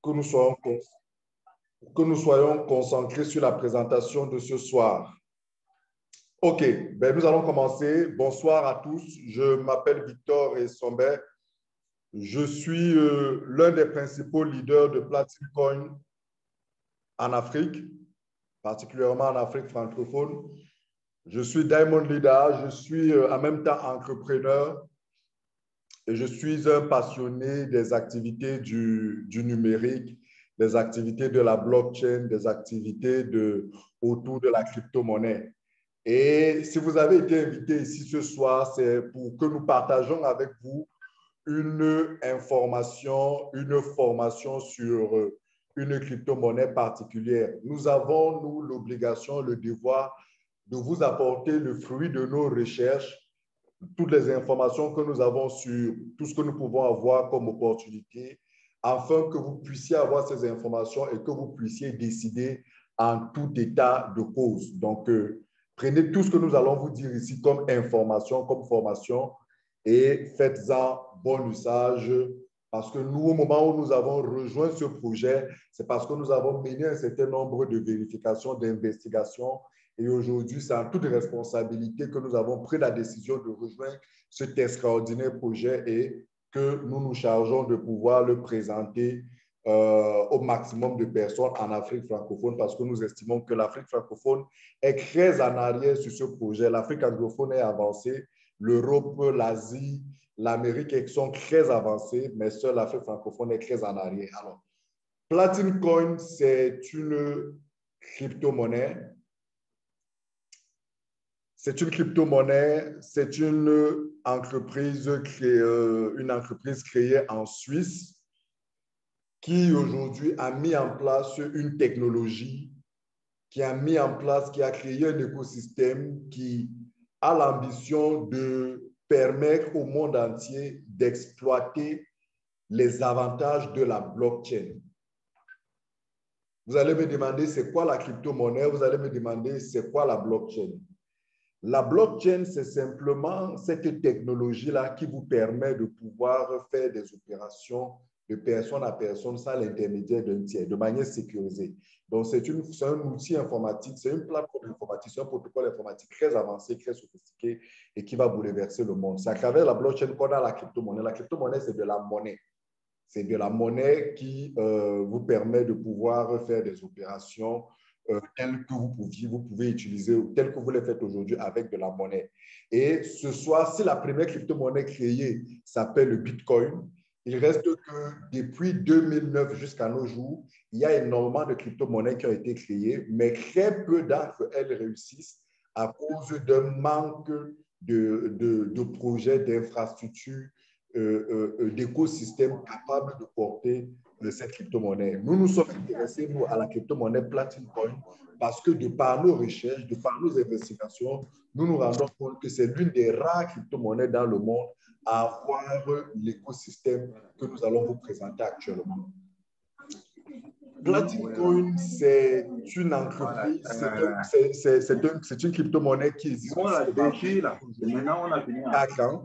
que nous soyons, que nous soyons concentrés sur la présentation de ce soir. OK, ben nous allons commencer. Bonsoir à tous. Je m'appelle Victor Essombe. Je suis l'un des principaux leaders de Platine Coin en Afrique, particulièrement en Afrique francophone. Je suis Diamond Leader, je suis en même temps entrepreneur et je suis un passionné des activités du numérique, des activités de la blockchain, des activités autour de la crypto-monnaie. Et si vous avez été invité ici ce soir, c'est pour que nous partageons avec vous une information, une formation sur une crypto-monnaie particulière. Nous avons, nous, l'obligation, le devoir de vous apporter le fruit de nos recherches, toutes les informations que nous avons sur tout ce que nous pouvons avoir comme opportunité, afin que vous puissiez avoir ces informations et que vous puissiez décider en tout état de cause. Donc, prenez tout ce que nous allons vous dire ici comme information, comme formation, et faites-en bon usage, parce que nous, au moment où nous avons rejoint ce projet, c'est parce que nous avons mené un certain nombre de vérifications, d'investigations, et aujourd'hui, c'est en toute responsabilité que nous avons pris la décision de rejoindre cet extraordinaire projet et que nous nous chargeons de pouvoir le présenter au maximum de personnes en Afrique francophone, parce que nous estimons que l'Afrique francophone est très en arrière sur ce projet. L'Afrique anglophone est avancée, l'Europe, l'Asie, l'Amérique sont très avancés, mais seule l'Afrique francophone est très en arrière. Alors, Platine Coin, c'est une crypto-monnaie. C'est une crypto-monnaie, c'est une entreprise créée en Suisse qui aujourd'hui a mis en place une technologie, qui a mis en place, qui a créé un écosystème qui a l'ambition de permettre au monde entier d'exploiter les avantages de la blockchain. Vous allez me demander c'est quoi la crypto-monnaie, vous allez me demander c'est quoi la blockchain. La blockchain, c'est simplement cette technologie-là qui vous permet de pouvoir faire des opérations de personne à personne sans l'intermédiaire d'un tiers, de manière sécurisée. Donc, c'est un outil informatique, c'est une plateforme informatique, c'est un protocole informatique très avancé, très sophistiqué et qui va bouleverser le monde. C'est à travers la blockchain qu'on a la crypto-monnaie. La crypto-monnaie, c'est de la monnaie. C'est de la monnaie qui vous permet de pouvoir faire des opérations telles que vous pouvez utiliser, telles que vous les faites aujourd'hui avec de la monnaie. Et ce soir, si la première crypto-monnaie créée s'appelle le Bitcoin, il reste que depuis 2009 jusqu'à nos jours, il y a énormément de crypto-monnaies qui ont été créées, mais très peu d'entre elles réussissent à cause d'un manque de projets, d'infrastructures, d'écosystèmes capables de porter cette crypto-monnaie. Nous nous sommes intéressés, nous, à la crypto-monnaie Platine Coin parce que de par nos recherches, de par nos investigations, nous nous rendons compte que c'est l'une des rares crypto-monnaies dans le monde à avoir l'écosystème que nous allons vous présenter actuellement. Platine Coin, c'est une entreprise, c'est une crypto-monnaie qui existe depuis 4 ans.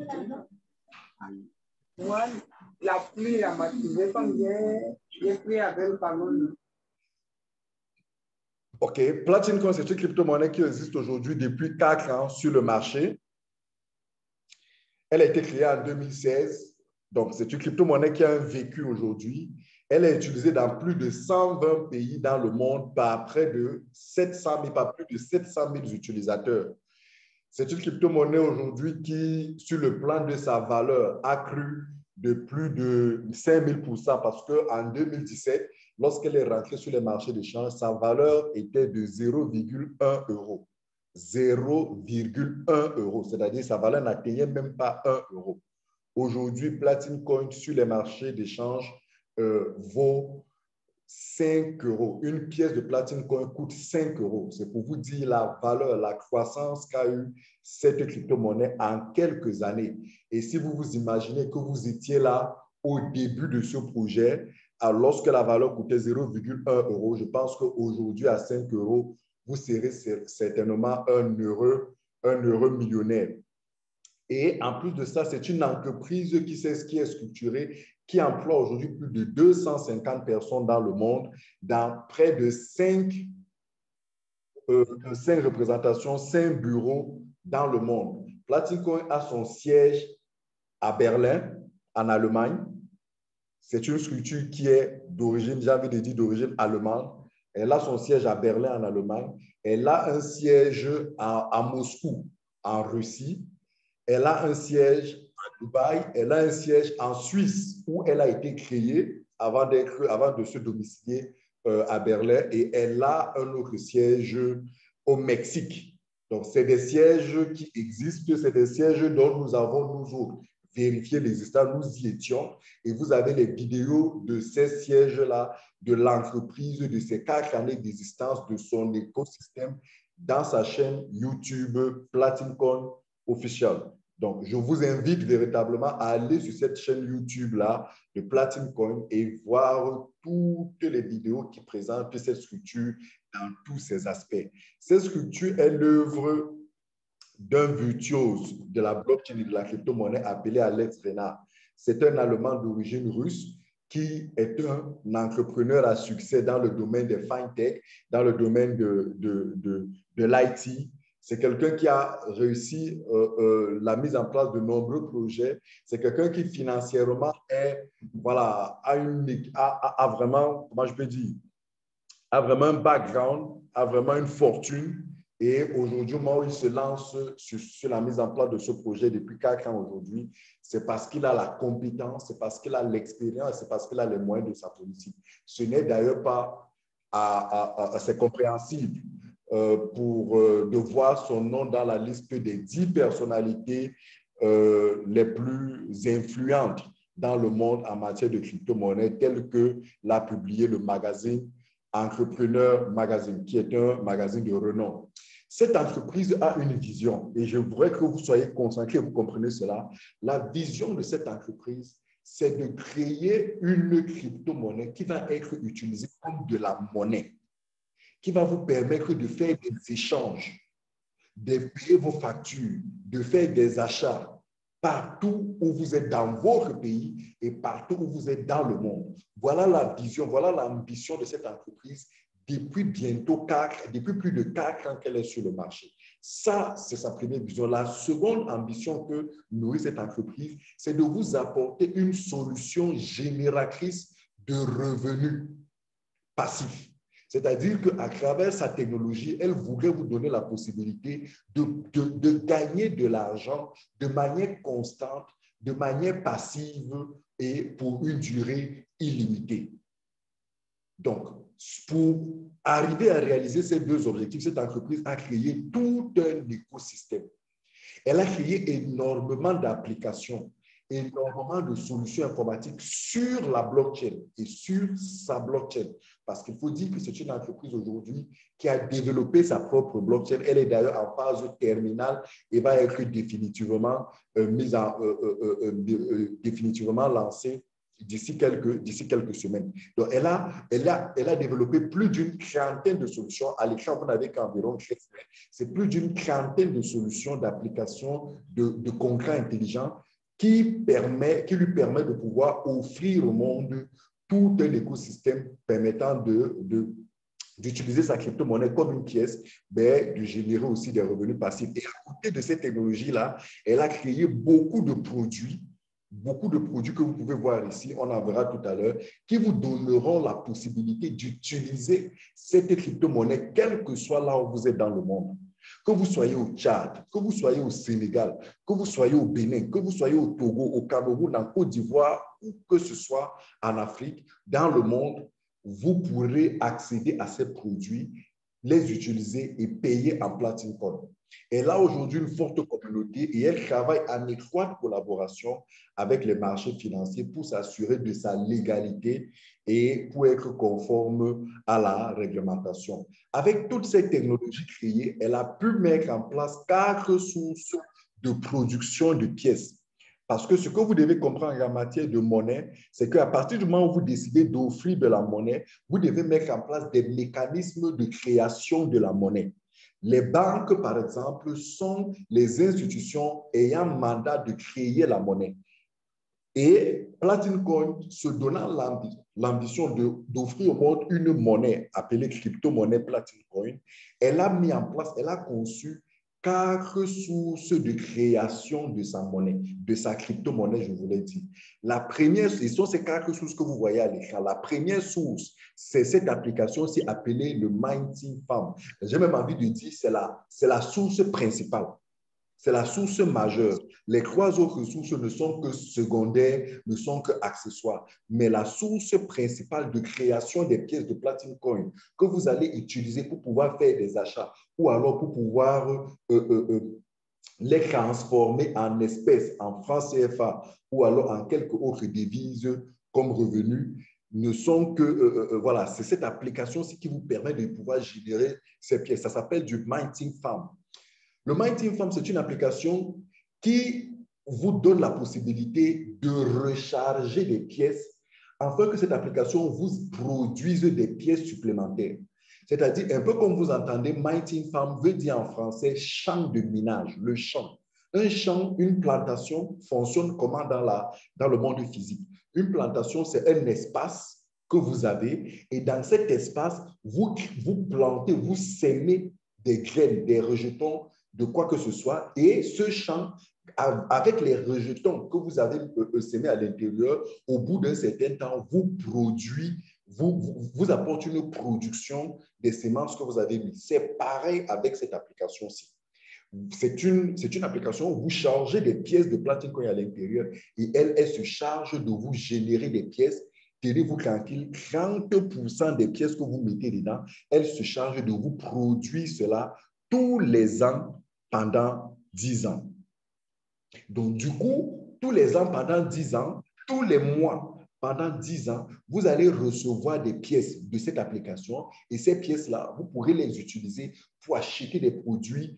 La pluie a matinée comme j'ai pris avec le ballon. OK. Platine Coin, c'est une crypto-monnaie qui existe aujourd'hui depuis 4 ans sur le marché. Elle a été créée en 2016. Donc, c'est une crypto-monnaie qui a un vécu aujourd'hui. Elle est utilisée dans plus de 120 pays dans le monde par près de 700 000, par plus de 700 000 utilisateurs. C'est une crypto-monnaie aujourd'hui qui, sur le plan de sa valeur, a cru de plus de 5000% parce qu'en 2017, lorsqu'elle est rentrée sur les marchés d'échange, sa valeur était de 0,1 euro. 0,1 euro, c'est-à-dire sa valeur n'atteignait même pas 1 euro. Aujourd'hui, Platine Coin sur les marchés d'échange vaut 5 euros. Une pièce de Platine Coin coûte 5 euros. C'est pour vous dire la valeur, la croissance qu'a eu cette crypto-monnaie en quelques années. Et si vous vous imaginez que vous étiez là au début de ce projet, alors lorsque la valeur coûtait 0,1 euro, je pense qu'aujourd'hui, à 5 euros, vous serez certainement un heureux millionnaire. Et en plus de ça, c'est une entreprise qui sait ce qui est structurée qui emploie aujourd'hui plus de 250 personnes dans le monde, dans près de 5 représentations, 5 bureaux dans le monde. Platincoin a son siège à Berlin, en Allemagne. C'est une structure qui est d'origine, j'ai envie de dire d'origine allemande. Elle a son siège à Berlin, en Allemagne. Elle a un siège à Moscou, en Russie. Elle a un siège à Dubaï. Elle a un siège en Suisse, où elle a été créée avant de se domicilier à Berlin. Et elle a un autre siège au Mexique. Donc, c'est des sièges qui existent. C'est des sièges dont nous avons, nous autres, vérifié l'existence. Nous y étions. Et vous avez les vidéos de ces sièges-là, de l'entreprise, de ces 4 années d'existence, de son écosystème dans sa chaîne YouTube PlatinCoin Official. Donc, je vous invite véritablement à aller sur cette chaîne YouTube-là de PlatinCoin et voir toutes les vidéos qui présentent cette structure dans tous ses aspects. Cette structure est l'œuvre d'un virtuose de la blockchain et de la crypto-monnaie appelé Alex Renard. C'est un Allemand d'origine russe qui est un entrepreneur à succès dans le domaine des fintech, dans le domaine de l'IT. C'est quelqu'un qui a réussi la mise en place de nombreux projets. C'est quelqu'un qui financièrement est, voilà, a vraiment, comment je peux dire, a vraiment un background, a vraiment une fortune. Et aujourd'hui, moi, il se lance sur la mise en place de ce projet depuis 4 ans aujourd'hui. C'est parce qu'il a la compétence, c'est parce qu'il a l'expérience, c'est parce qu'il a les moyens de sa politique. Ce n'est d'ailleurs pas assez compréhensible de voir son nom dans la liste des 10 personnalités les plus influentes dans le monde en matière de crypto-monnaie, tel que l'a publié le magazine Entrepreneur Magazine, qui est un magazine de renom. Cette entreprise a une vision et je voudrais que vous soyez concentrés et vous comprenez cela. La vision de cette entreprise, c'est de créer une crypto-monnaie qui va être utilisée comme de la monnaie, qui va vous permettre de faire des échanges, de payer vos factures, de faire des achats partout où vous êtes dans votre pays et partout où vous êtes dans le monde. Voilà la vision, voilà l'ambition de cette entreprise depuis depuis plus de 4 ans qu'elle est sur le marché. Ça, c'est sa première vision. La seconde ambition que nourrit cette entreprise, c'est de vous apporter une solution génératrice de revenus passifs. C'est-à-dire qu'à travers sa technologie, elle voudrait vous donner la possibilité de gagner de l'argent de manière constante, de manière passive et pour une durée illimitée. Donc, pour arriver à réaliser ces 2 objectifs, cette entreprise a créé tout un écosystème. Elle a créé énormément d'applications, énormément de solutions informatiques sur la blockchain et sur sa blockchain. Parce qu'il faut dire que c'est une entreprise aujourd'hui qui a développé sa propre blockchain. Elle est d'ailleurs en phase terminale et va être définitivement définitivement lancée d'ici quelques semaines. Donc, elle a développé plus d'une trentaine de solutions. À l'écran, vous n'avez qu'environ 13. C'est plus d'une trentaine de solutions d'applications de contrats intelligents qui lui permet de pouvoir offrir au monde tout un écosystème permettant d'utiliser sa crypto-monnaie comme une pièce, mais de générer aussi des revenus passifs. Et à côté de cette technologie-là, elle a créé beaucoup de produits que vous pouvez voir ici, on en verra tout à l'heure, qui vous donneront la possibilité d'utiliser cette crypto-monnaie, quel que soit là où vous êtes dans le monde. Que vous soyez au Tchad, que vous soyez au Sénégal, que vous soyez au Bénin, que vous soyez au Togo, au Cameroun, en Côte d'Ivoire, ou que ce soit en Afrique, dans le monde, vous pourrez accéder à ces produits, les utiliser et payer en PlatinCoin. Elle a aujourd'hui une forte communauté et elle travaille en étroite collaboration avec les marchés financiers pour s'assurer de sa légalité et pour être conforme à la réglementation. Avec toutes ces technologies créées, elle a pu mettre en place 4 sources de production de pièces. Parce que ce que vous devez comprendre en matière de monnaie, c'est qu'à partir du moment où vous décidez d'offrir de la monnaie, vous devez mettre en place des mécanismes de création de la monnaie. Les banques, par exemple, sont les institutions ayant mandat de créer la monnaie. Et Platinum Coin, se donnant l'ambition d'offrir au monde une monnaie appelée crypto-monnaie Platinum Coin, elle a mis en place, elle a conçu 4 sources de création de sa monnaie, de sa crypto-monnaie, je vous l'ai dit. La première, ce sont ces 4 sources que vous voyez à l'écran. La première source, c'est cette application-ci appelée le Mining Farm. J'ai même envie de dire, c'est la source principale. C'est la source majeure. Les 3 autres sources ne sont que secondaires, ne sont que accessoires. Mais la source principale de création des pièces de Platinum Coin que vous allez utiliser pour pouvoir faire des achats ou alors pour pouvoir les transformer en espèces, en francs CFA ou alors en quelques autres devises comme revenus, ne sont que, voilà, c'est cette application-ci qui vous permet de pouvoir générer ces pièces. Ça s'appelle du Mining Farm. Le Mining Farm, c'est une application qui vous donne la possibilité de recharger des pièces afin que cette application vous produise des pièces supplémentaires. C'est-à-dire, un peu comme vous entendez, Mining Farm veut dire en français champ de minage, le champ. Un champ, une plantation fonctionne comment dans le monde physique? Une plantation, c'est un espace que vous avez et dans cet espace, vous plantez, vous sémez des graines, des rejetons, de quoi que ce soit. Et ce champ, avec les rejetons que vous avez sémés à l'intérieur, au bout d'un certain temps, vous apporte une production des semences que vous avez mises. C'est pareil avec cette application-ci. C'est une application où vous chargez des pièces de Platinum Coin à l'intérieur et elle se charge de vous générer des pièces. Tenez-vous tranquille, 30% des pièces que vous mettez dedans, elle se charge de vous produire cela tous les ans pendant 10 ans. Donc, du coup, tous les ans pendant 10 ans, tous les mois pendant 10 ans, vous allez recevoir des pièces de cette application et ces pièces-là, vous pourrez les utiliser pour acheter des produits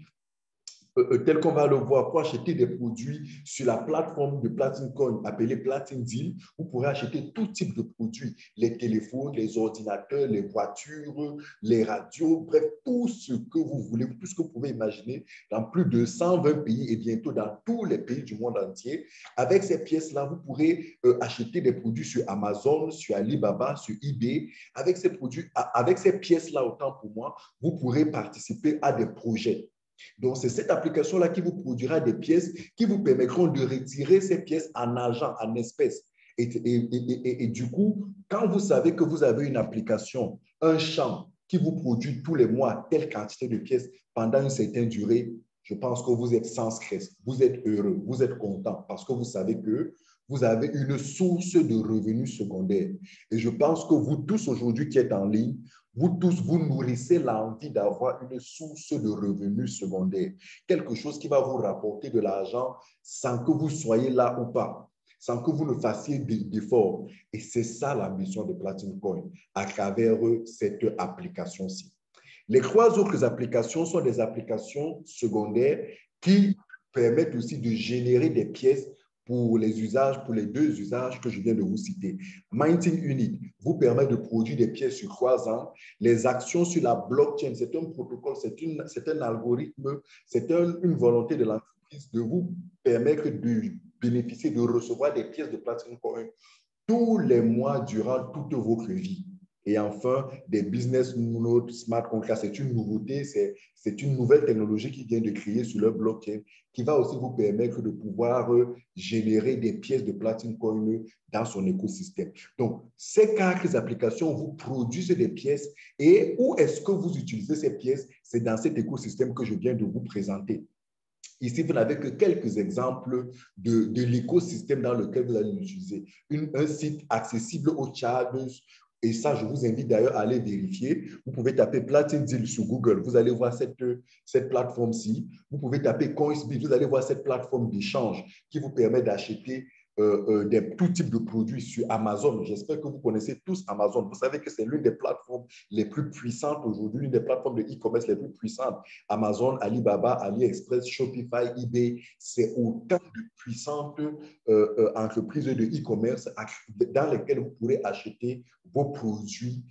tel qu'on va le voir, pour acheter des produits sur la plateforme de Platinum Coin appelée Platinum Deal, vous pourrez acheter tout type de produits, les téléphones, les ordinateurs, les voitures, les radios, bref, tout ce que vous voulez, tout ce que vous pouvez imaginer dans plus de 120 pays et bientôt dans tous les pays du monde entier. Avec ces pièces-là, vous pourrez acheter des produits sur Amazon, sur Alibaba, sur eBay. Avec ces produits, avec ces pièces-là, autant pour moi, vous pourrez participer à des projets. Donc, c'est cette application-là qui vous produira des pièces qui vous permettront de retirer ces pièces en argent, en espèces. Et du coup, quand vous savez que vous avez une application, un champ qui vous produit tous les mois telle quantité de pièces pendant une certaine durée, je pense que vous êtes sans stress, vous êtes heureux, vous êtes content parce que vous savez que vous avez une source de revenus secondaires. Et je pense que vous tous aujourd'hui qui êtes en ligne, vous tous, vous nourrissez l'envie d'avoir une source de revenus secondaires, quelque chose qui va vous rapporter de l'argent sans que vous soyez là ou pas, sans que vous ne fassiez d'efforts. Et c'est ça l'ambition de Platinum Coin à travers cette application-ci. Les 3 autres applications sont des applications secondaires qui permettent aussi de générer des pièces pour les usages, pour les 2 usages que je viens de vous citer. Mining Unit vous permet de produire des pièces sur 3 ans. Les actions sur la blockchain, c'est un protocole, c'est un algorithme, c'est une volonté de l'entreprise de vous permettre de bénéficier, de recevoir des pièces de Platinum Coin tous les mois durant toute votre vie. Et enfin, des business nodes smart contracts, c'est une nouveauté, c'est une nouvelle technologie qui vient de créer sur le blockchain qui va aussi vous permettre de pouvoir générer des pièces de Platinum Coin dans son écosystème. Donc, ces 4 applications vous produisent des pièces et où est-ce que vous utilisez ces pièces? C'est dans cet écosystème que je viens de vous présenter. Ici, vous n'avez que quelques exemples de l'écosystème dans lequel vous allez l'utiliser. Un site accessible au Tchad, et ça, je vous invite d'ailleurs à aller vérifier. Vous pouvez taper Platinum Deal sur Google, vous allez voir cette plateforme-ci. Vous pouvez taper Coinsbit, vous allez voir cette plateforme d'échange qui vous permet d'acheter tout type de produits sur Amazon. J'espère que vous connaissez tous Amazon. Vous savez que c'est l'une des plateformes les plus puissantes aujourd'hui, l'une des plateformes de e-commerce les plus puissantes. Amazon, Alibaba, AliExpress, Shopify, eBay, c'est autant de puissantes entreprises de e-commerce dans lesquelles vous pourrez acheter vos produits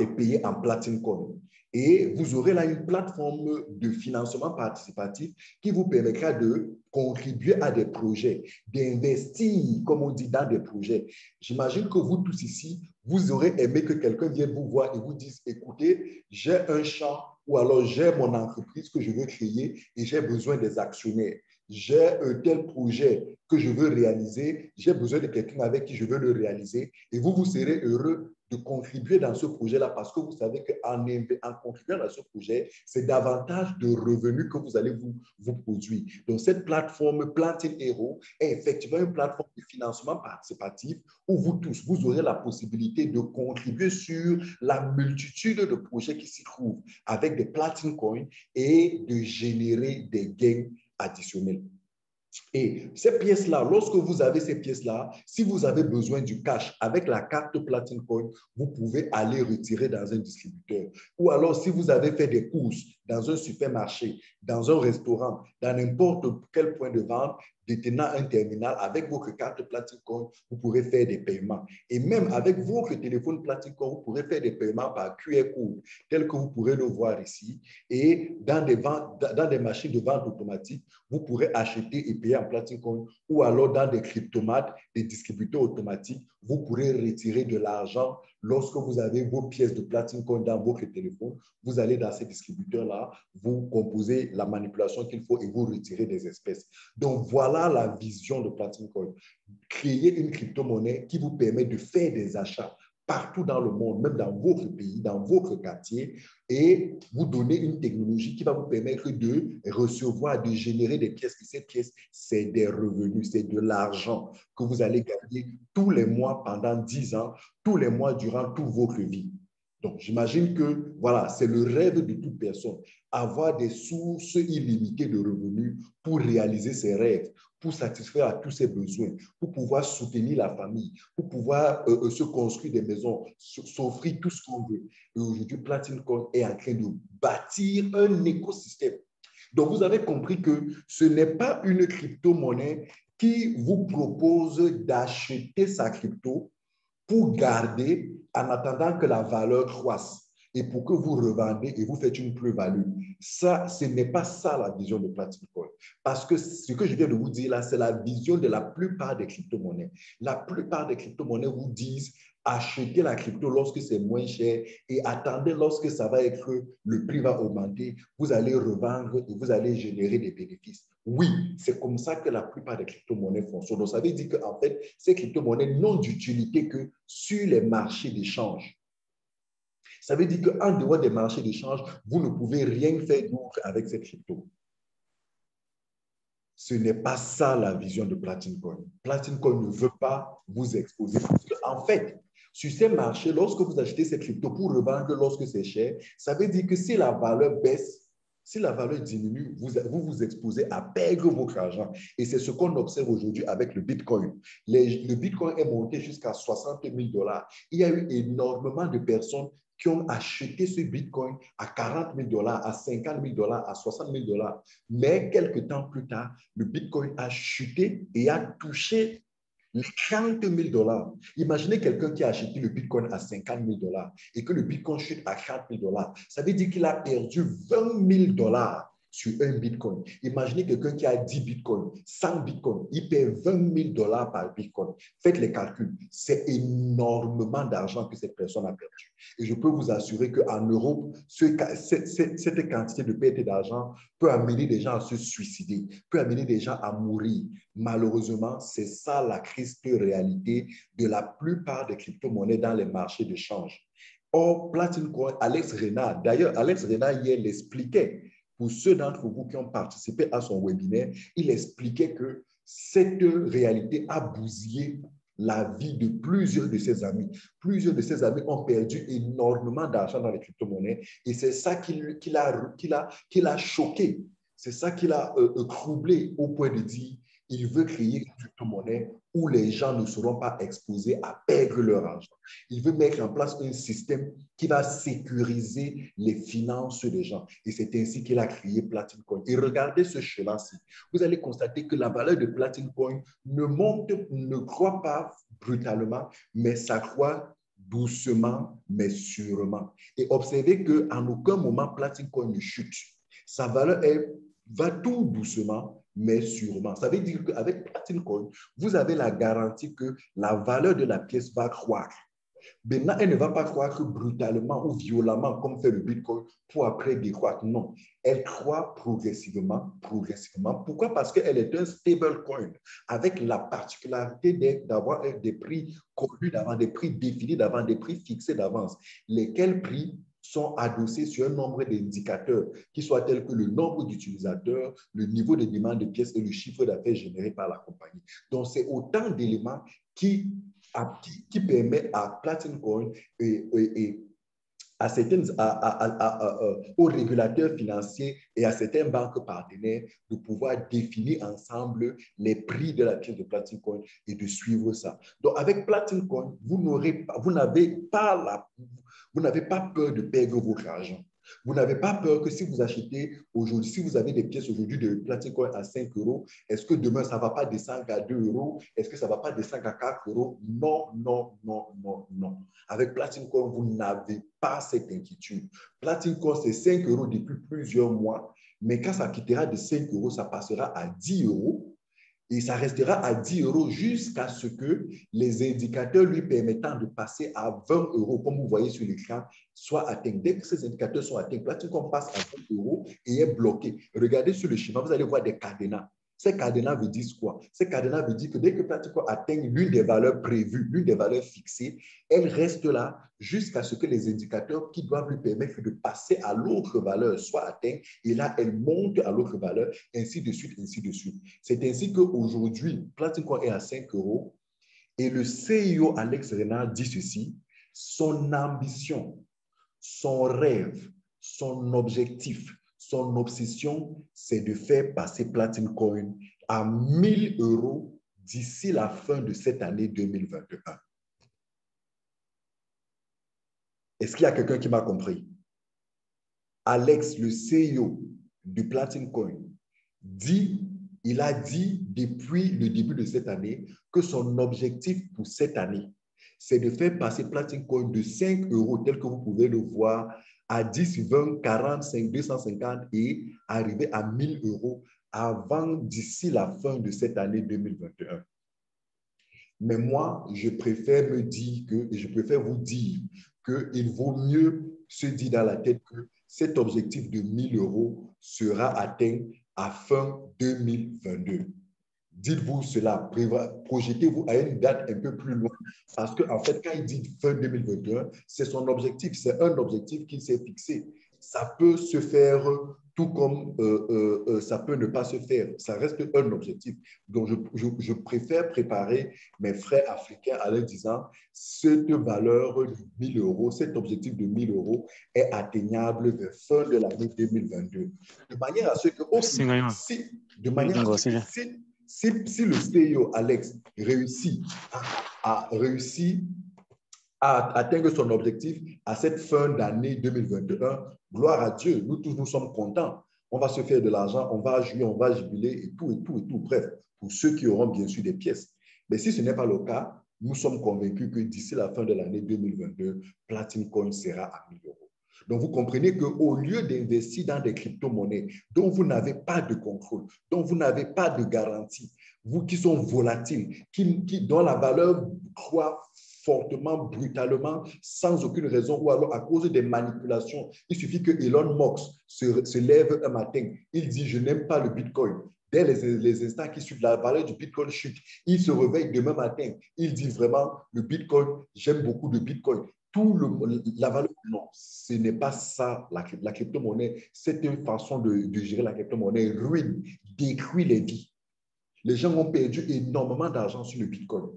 et payer en Platinum Coin. Et vous aurez là une plateforme de financement participatif qui vous permettra de contribuer à des projets, d'investir, comme on dit, dans des projets. J'imagine que vous tous ici, vous aurez aimé que quelqu'un vienne vous voir et vous dise, écoutez, j'ai un champ ou alors j'ai mon entreprise que je veux créer et j'ai besoin des actionnaires. J'ai un tel projet que je veux réaliser, j'ai besoin de quelqu'un avec qui je veux le réaliser et vous serez heureux de contribuer dans ce projet-là parce que vous savez qu'en contribuant dans ce projet, c'est davantage de revenus que vous allez vous produire. Donc, cette plateforme Planting Hero est effectivement une plateforme de financement participatif où vous tous, vous aurez la possibilité de contribuer sur la multitude de projets qui s'y trouvent avec des Platinum Coins et de générer des gains additionnels. Et ces pièces-là, lorsque vous avez ces pièces-là, si vous avez besoin du cash avec la carte Platinum Coin, vous pouvez aller retirer dans un distributeur. Ou alors, si vous avez fait des courses dans un supermarché, dans un restaurant, dans n'importe quel point de vente, détenant un terminal avec votre carte Platinum Coin, vous pourrez faire des paiements. Et même avec votre téléphone Platinum Coin, vous pourrez faire des paiements par QR code, tel que vous pourrez le voir ici. Et dans des machines de vente automatiques, vous pourrez acheter et payer en Platinum Coin ou alors dans des cryptomates, des distributeurs automatiques, vous pourrez retirer de l'argent lorsque vous avez vos pièces de Platinum Coin dans votre téléphone. Vous allez dans ces distributeurs-là, vous composez la manipulation qu'il faut et vous retirez des espèces. Donc, voilà la vision de Platinum Coin. Créer une crypto-monnaie qui vous permet de faire des achats partout dans le monde, même dans votre pays, dans votre quartier, et vous donner une technologie qui va vous permettre de recevoir, de générer des pièces. Et ces pièces, c'est des revenus, c'est de l'argent que vous allez gagner tous les mois pendant 10 ans, tous les mois durant toute votre vie. Donc, j'imagine que, voilà, c'est le rêve de toute personne, avoir des sources illimitées de revenus pour réaliser ses rêves, pour satisfaire à tous ses besoins, pour pouvoir soutenir la famille, pour pouvoir se construire des maisons, s'offrir tout ce qu'on veut. Et aujourd'hui, Platinum Coin est en train de bâtir un écosystème. Donc, vous avez compris que ce n'est pas une crypto-monnaie qui vous propose d'acheter sa crypto pour garder en attendant que la valeur croisse et pour que vous revendez et vous faites une plus-value. Ça, ce n'est pas ça la vision de Platinum Coin. Parce que ce que je viens de vous dire là, c'est la vision de la plupart des crypto-monnaies. La plupart des crypto-monnaies vous disent achetez la crypto lorsque c'est moins cher et attendez lorsque ça va être, le prix va augmenter, vous allez revendre et vous allez générer des bénéfices. Oui, c'est comme ça que la plupart des crypto-monnaies fonctionnent. Donc, ça veut dire qu'en fait, ces crypto-monnaies n'ont d'utilité que sur les marchés d'échange. Ça veut dire qu'en dehors des marchés d'échange, vous ne pouvez rien faire d'autre avec ces cryptos. Ce n'est pas ça la vision de Platinum Coin. Platinum Coin ne veut pas vous exposer. En fait, sur ces marchés, lorsque vous achetez ces cryptos pour revendre lorsque c'est cher, ça veut dire que si la valeur baisse, si la valeur diminue, vous exposez à perdre votre argent. Et c'est ce qu'on observe aujourd'hui avec le Bitcoin. Le Bitcoin est monté jusqu'à 60 000 $. Il y a eu énormément de personnes qui ont acheté ce Bitcoin à 40 000 $, à 50 000 $, à 60 000 $. Mais quelques temps plus tard, le Bitcoin a chuté et a touché les 30 000 $. Imaginez quelqu'un qui a acheté le Bitcoin à 50 000 $ et que le Bitcoin chute à 40 000 $. Ça veut dire qu'il a perdu 20 000 $ sur un Bitcoin. Imaginez quelqu'un qui a 10 Bitcoins, 100 Bitcoins, il perd 20 000 $ par Bitcoin. Faites les calculs. C'est énormément d'argent que cette personne a perdu. Et je peux vous assurer qu'en Europe, cette quantité de perte d'argent peut amener des gens à se suicider, peut amener des gens à mourir. Malheureusement, c'est ça la triste réalité de la plupart des crypto-monnaies dans les marchés d'échange. Or, Platinum Coin, Alex Renard, d'ailleurs, Alex Renard hier l'expliquait. Pour ceux d'entre vous qui ont participé à son webinaire, il expliquait que cette réalité a bousillé la vie de plusieurs de ses amis. Plusieurs de ses amis ont perdu énormément d'argent dans les crypto-monnaies et c'est ça qui l'a choqué. C'est ça qui l'a troublé au point de dire il veut créer une crypto-monnaie où les gens ne seront pas exposés à perdre leur argent. Il veut mettre en place un système qui va sécuriser les finances des gens. Et c'est ainsi qu'il a créé Platinum Coin. Et regardez ce chemin-ci. Vous allez constater que la valeur de Platinum Coin ne croît pas brutalement, mais ça croît doucement, mais sûrement. Et observez qu'en aucun moment, Platine Coin ne chute. Sa valeur va tout doucement, mais sûrement. Ça veut dire qu'avec Platine Coin, vous avez la garantie que la valeur de la pièce va croître. Maintenant, elle ne va pas croître brutalement ou violemment comme fait le Bitcoin pour après décroître. Non, elle croît progressivement, progressivement. Pourquoi? Parce qu'elle est un stablecoin avec la particularité d'avoir des prix connus, d'avoir des prix définis, d'avoir des prix fixés d'avance, lesquels prix sont adossés sur un nombre d'indicateurs qui soient tels que le nombre d'utilisateurs, le niveau de demande de pièces et le chiffre d'affaires généré par la compagnie. Donc, c'est autant d'éléments qui permet à Platine Coin et à certaines, aux régulateurs financiers et à certains banques partenaires de pouvoir définir ensemble les prix de la pièce de Platine Coin et de suivre ça. Donc, avec Platine Coin, vous n'avez pas peur de perdre votre argent. Vous n'avez pas peur que si vous achetez aujourd'hui, si vous avez des pièces aujourd'hui de Platine Coin à 5 euros, est-ce que demain ça ne va pas descendre à 2 euros? Est-ce que ça ne va pas descendre à 4 euros? Non, non, non, non, non. Avec Platine Coin, vous n'avez pas cette inquiétude. Platine Coin, c'est 5 euros depuis plusieurs mois, mais quand ça quittera de 5 euros, ça passera à 10 euros. Et ça restera à 10 euros jusqu'à ce que les indicateurs lui permettant de passer à 20 euros, comme vous voyez sur l'écran, soient atteints. Dès que ces indicateurs sont atteints, Platine Coin passe à 20 euros et est bloqué. Regardez sur le schéma, vous allez voir des cadenas. Ces cadenas veulent dire quoi? Ces cadenas veulent dire que dès que Platine Coin atteint l'une des valeurs prévues, l'une des valeurs fixées, elle reste là jusqu'à ce que les indicateurs qui doivent lui permettre de passer à l'autre valeur soient atteints. Et là, elle monte à l'autre valeur, ainsi de suite, ainsi de suite. C'est ainsi qu'aujourd'hui, Platine Coin est à 5 euros. Et le CEO Alex Renard dit ceci: son ambition, son rêve, son objectif, son obsession, c'est de faire passer Platine Coin à 1 000 euros d'ici la fin de cette année 2021. Est-ce qu'il y a quelqu'un qui m'a compris? Alex, le CEO de Platine Coin, il a dit depuis le début de cette année que son objectif pour cette année, c'est de faire passer Platine Coin de 5 euros, tel que vous pouvez le voir, à 10, 20, 45, 250 et arriver à 1 000 euros d'ici la fin de cette année 2021. Mais moi, je préfère vous dire qu'il vaut mieux se dire dans la tête que cet objectif de 1 000 euros sera atteint à fin 2022. Dites-vous cela, projetez-vous à une date un peu plus loin. Parce qu'en fait, quand il dit fin 2021, c'est son objectif, c'est un objectif qu'il s'est fixé. Ça peut se faire tout comme ça peut ne pas se faire. Ça reste un objectif. Donc, je préfère préparer mes frères africains en leur disant cette valeur de 1 000 euros, cet objectif de 1 000 euros est atteignable vers fin de l'année 2022. De manière à ce que, si le CEO Alex réussit à atteindre son objectif à cette fin d'année 2021, gloire à Dieu, nous tous nous sommes contents. On va se faire de l'argent, on va jouer, on va jubiler et tout, et tout, et tout. Bref, pour ceux qui auront bien sûr des pièces. Mais si ce n'est pas le cas, nous sommes convaincus que d'ici la fin de l'année 2022, Platine Coin sera à 1 000 euros. Donc, vous comprenez qu'au lieu d'investir dans des crypto-monnaies dont vous n'avez pas de contrôle, dont vous n'avez pas de garantie, vous qui sont volatiles, dont la valeur croît fortement, brutalement, sans aucune raison, ou alors à cause des manipulations. Il suffit que Elon Musk se lève un matin, il dit « je n'aime pas le Bitcoin ». Dès les instants qui suivent, la valeur du Bitcoin chute. Il se réveille demain matin, il dit vraiment « le Bitcoin, j'aime beaucoup le Bitcoin ». La valeur, non, ce n'est pas ça la crypto-monnaie. C'est une façon de gérer la crypto-monnaie, ruine, détruit les vies. Les gens ont perdu énormément d'argent sur le Bitcoin.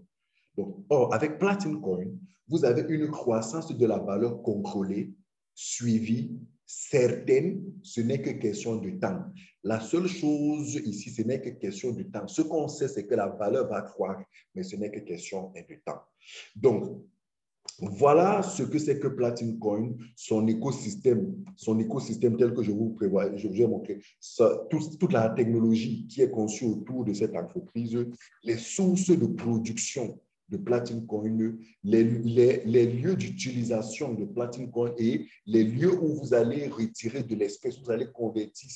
Donc, or, avec Platine Coin, vous avez une croissance de la valeur contrôlée, suivie, certaine. Ce n'est que question de temps. La seule chose ici, ce n'est que question de temps. Ce qu'on sait, c'est que la valeur va croître, mais ce n'est que question de temps. Donc, voilà ce que c'est que Platine Coin, son écosystème tel que je vous prévois, je vous ai montré, toute la technologie qui est conçue autour de cette entreprise, les sources de production de Platin Coin, les lieux d'utilisation de Platin Coin et les lieux où vous allez retirer de l'espèce, vous allez convertir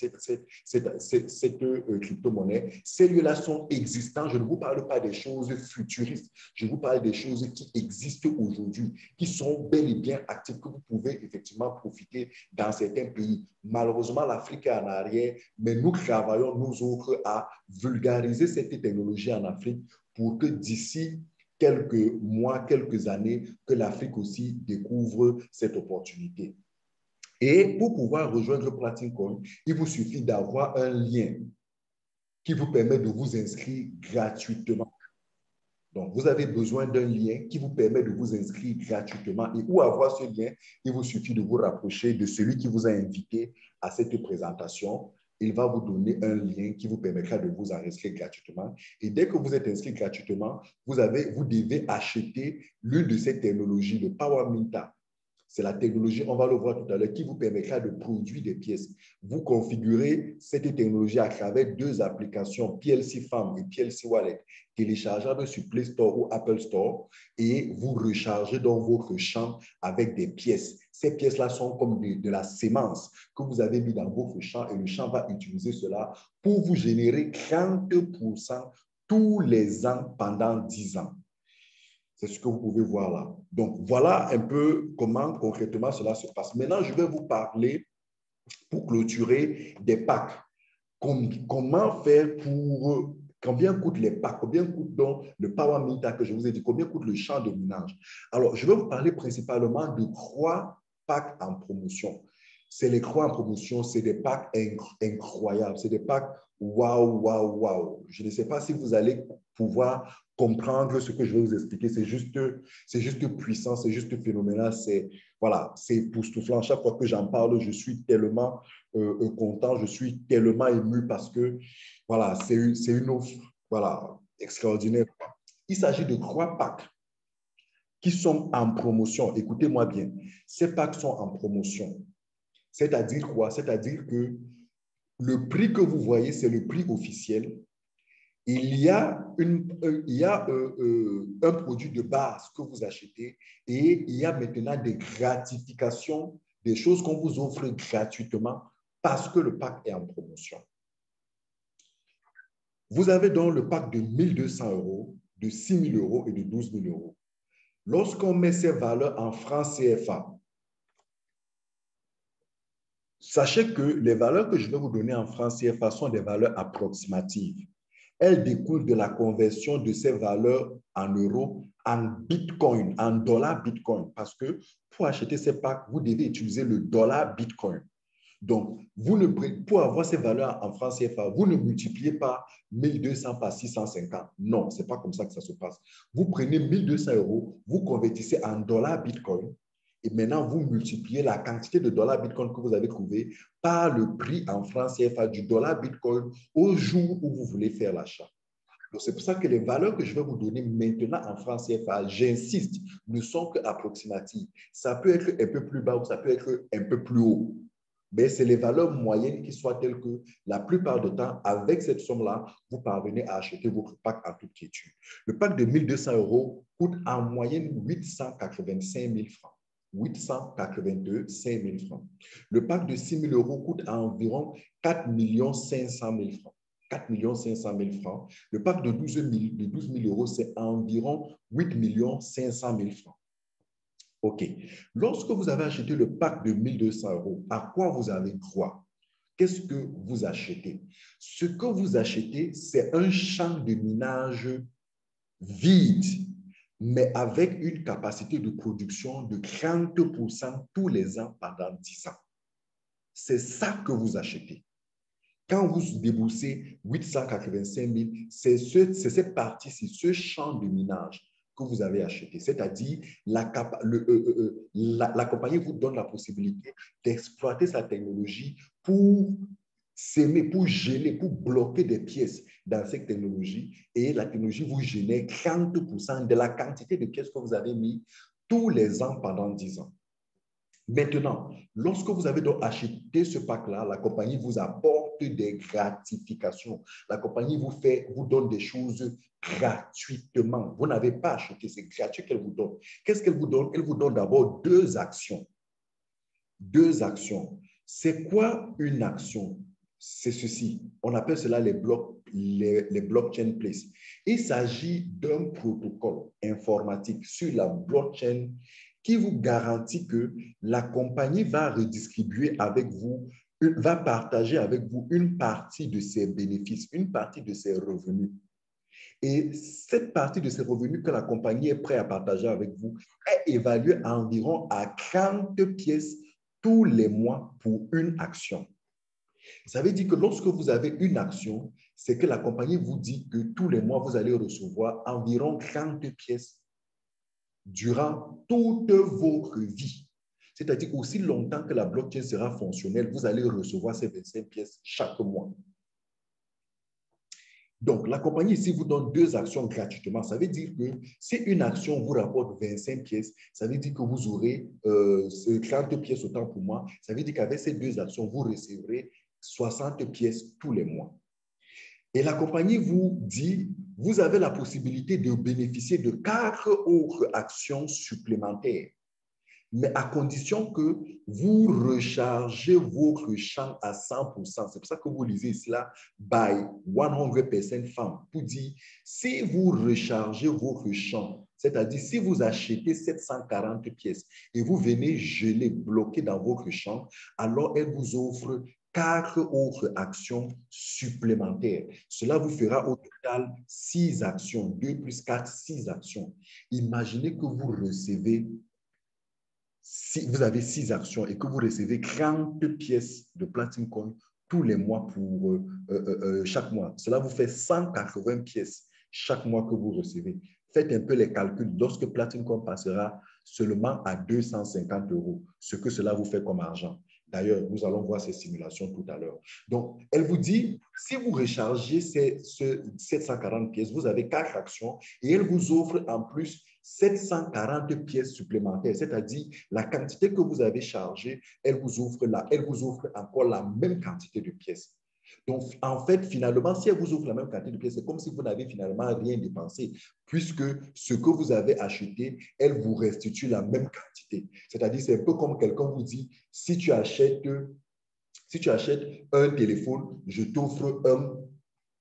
cette crypto-monnaie. Ces lieux-là sont existants. Je ne vous parle pas des choses futuristes. Je vous parle des choses qui existent aujourd'hui, qui sont bel et bien actives, que vous pouvez effectivement profiter dans certains pays. Malheureusement, l'Afrique est en arrière, mais nous travaillons, nous autres, à vulgariser cette technologie en Afrique pour que d'ici quelques mois, quelques années, que l'Afrique aussi découvre cette opportunité. Et pour pouvoir rejoindre Platin Coin, il vous suffit d'avoir un lien qui vous permet de vous inscrire gratuitement. Donc, vous avez besoin d'un lien qui vous permet de vous inscrire gratuitement. Et où avoir ce lien, il vous suffit de vous rapprocher de celui qui vous a invité à cette présentation. Il va vous donner un lien qui vous permettra de vous enregistrer gratuitement. Et dès que vous êtes inscrit gratuitement, vous devez acheter l'une de ces technologies, le Power Minta. C'est la technologie, on va le voir tout à l'heure, qui vous permettra de produire des pièces. Vous configurez cette technologie à travers deux applications, PLC Farm et PLC Wallet, téléchargeables sur Play Store ou Apple Store, et vous rechargez dans votre champ avec des pièces. Ces pièces-là sont comme de la sémence que vous avez mis dans votre champ et le champ va utiliser cela pour vous générer 30% tous les ans pendant 10 ans. C'est ce que vous pouvez voir là. Donc, voilà un peu comment concrètement cela se passe. Maintenant, je vais vous parler, pour clôturer, des packs. Comment faire pour... Combien coûtent les packs? Combien coûte donc le Power Minta que je vous ai dit? Combien coûte le champ de minage? Alors, je vais vous parler principalement de 3 packs en promotion. C'est les croix en promotion, c'est des packs incroyables. C'est des packs waouh, waouh, waouh. Je ne sais pas si vous allez pouvoir comprendre ce que je vais vous expliquer. C'est juste puissant, c'est juste phénoménal. Voilà, c'est époustouflant. Chaque fois que j'en parle, je suis tellement content, je suis tellement ému parce que voilà, c'est une offre voilà, extraordinaire. Il s'agit de 3 packs qui sont en promotion. Écoutez-moi bien, ces packs sont en promotion. C'est-à-dire quoi? C'est-à-dire que le prix que vous voyez, c'est le prix officiel. Il y a un produit de base que vous achetez et il y a maintenant des gratifications, des choses qu'on vous offre gratuitement parce que le pack est en promotion. Vous avez donc le pack de 1 200 €, de 6 000 € et de 12 000 €. Lorsqu'on met ces valeurs en francs CFA, sachez que les valeurs que je vais vous donner en francs CFA sont des valeurs approximatives. Elles découlent de la conversion de ces valeurs en euros, en bitcoin, en dollar bitcoin. Parce que pour acheter ces packs, vous devez utiliser le dollar bitcoin. Donc, pour avoir ces valeurs en francs CFA, vous ne multipliez pas 1 200 par 650. Non, ce n'est pas comme ça que ça se passe. Vous prenez 1 200 €, vous convertissez en dollars bitcoin et maintenant vous multipliez la quantité de dollars bitcoin que vous avez trouvé par le prix en francs CFA du dollar bitcoin au jour où vous voulez faire l'achat. Donc, c'est pour ça que les valeurs que je vais vous donner maintenant en francs CFA, j'insiste, ne sont qu'approximatives. Ça peut être un peu plus bas ou ça peut être un peu plus haut. Mais c'est les valeurs moyennes qui soient telles que la plupart du temps, avec cette somme-là, vous parvenez à acheter votre pack en toute quiétude. Le pack de 1 200 € coûte en moyenne 885 000 francs. 885 000 francs. Le pack de 6 000 € coûte environ 4 500 000 francs. 4 500 000 francs. Le pack de 12 000 €, c'est environ 8 500 000 francs. OK. Lorsque vous avez acheté le pack de 1 200 €, à quoi vous avez droit? Qu'est-ce que vous achetez? Ce que vous achetez, c'est un champ de minage vide, mais avec une capacité de production de 30% tous les ans pendant 10 ans. C'est ça que vous achetez. Quand vous déboursez 885 000, c'est cette partie, c'est ce champ de minage que vous avez acheté. C'est-à-dire, la compagnie vous donne la possibilité d'exploiter sa technologie pour s'aimer, pour geler, pour bloquer des pièces dans cette technologie. Et la technologie vous génère 30% de la quantité de pièces que vous avez mis tous les ans pendant 10 ans. Maintenant, lorsque vous avez donc acheté ce pack-là, la compagnie vous apporte des gratifications. La compagnie vous donne des choses gratuitement. Vous n'avez pas acheté, c'est gratuit qu'elle vous donne. Qu'est-ce qu'elle vous donne? Elle vous donne d'abord 2 actions. 2 actions. C'est quoi une action? C'est ceci. On appelle cela les blockchain plays. Il s'agit d'un protocole informatique sur la blockchain qui vous garantit que la compagnie va redistribuer avec vous, va partager avec vous une partie de ses bénéfices, une partie de ses revenus. Et cette partie de ces revenus que la compagnie est prête à partager avec vous est évaluée à environ à 30 pièces tous les mois pour une action. Ça veut dire que lorsque vous avez une action, c'est que la compagnie vous dit que tous les mois, vous allez recevoir environ 30 pièces durant toute votre vie. C'est-à-dire aussi longtemps que la blockchain sera fonctionnelle, vous allez recevoir ces 25 pièces chaque mois. Donc, la compagnie ici vous donne 2 actions gratuitement. Ça veut dire que si une action vous rapporte 25 pièces, ça veut dire que vous aurez 30 pièces autant pour moi. Ça veut dire qu'avec ces 2 actions, vous recevrez 60 pièces tous les mois. Et la compagnie vous dit, vous avez la possibilité de bénéficier de 4 autres actions supplémentaires, mais à condition que vous rechargez votre champ à 100%. C'est pour ça que vous lisez cela by 100% fund pour dire, si vous rechargez votre champ, c'est-à-dire si vous achetez 740 pièces et vous venez geler, bloquer dans votre champ, alors elle vous offre 4 autres actions supplémentaires. Cela vous fera au total 6 actions, 2 plus 4, 6 actions. Imaginez que vous recevez, si vous avez 6 actions et que vous recevez 30 pièces de Platinum Coin tous les mois pour chaque mois, cela vous fait 180 pièces chaque mois que vous recevez. Faites un peu les calculs. Lorsque Platinum Coin passera seulement à 250 €, ce que cela vous fait comme argent. D'ailleurs, nous allons voir ces simulations tout à l'heure. Donc, elle vous dit, si vous rechargez ces 740 pièces, vous avez 4 actions et elle vous offre en plus 740 pièces supplémentaires, c'est-à-dire la quantité que vous avez chargée, elle vous offre encore la même quantité de pièces. Donc, en fait, finalement, si elle vous offre la même quantité de pièces, c'est comme si vous n'avez finalement rien dépensé, puisque ce que vous avez acheté, elle vous restitue la même quantité. C'est-à-dire, c'est un peu comme quelqu'un vous dit, si tu achètes un téléphone, je t'offre un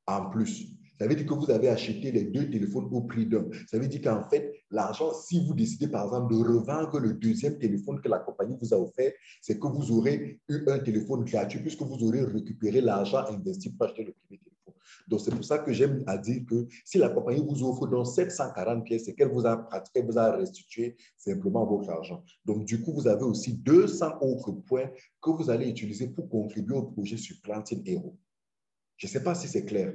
en plus. Ça veut dire que vous avez acheté les 2 téléphones au prix d'un. Ça veut dire qu'en fait, l'argent, si vous décidez par exemple de revendre le 2e téléphone que la compagnie vous a offert, c'est que vous aurez eu un téléphone gratuit puisque vous aurez récupéré l'argent investi pour acheter le premier téléphone. Donc, c'est pour ça que j'aime à dire que si la compagnie vous offre donc 740 pièces, c'est qu'elle vous a restitué simplement votre argent. Donc, du coup, vous avez aussi 200 autres points que vous allez utiliser pour contribuer au projet sur Platinum Hero. Je ne sais pas si c'est clair.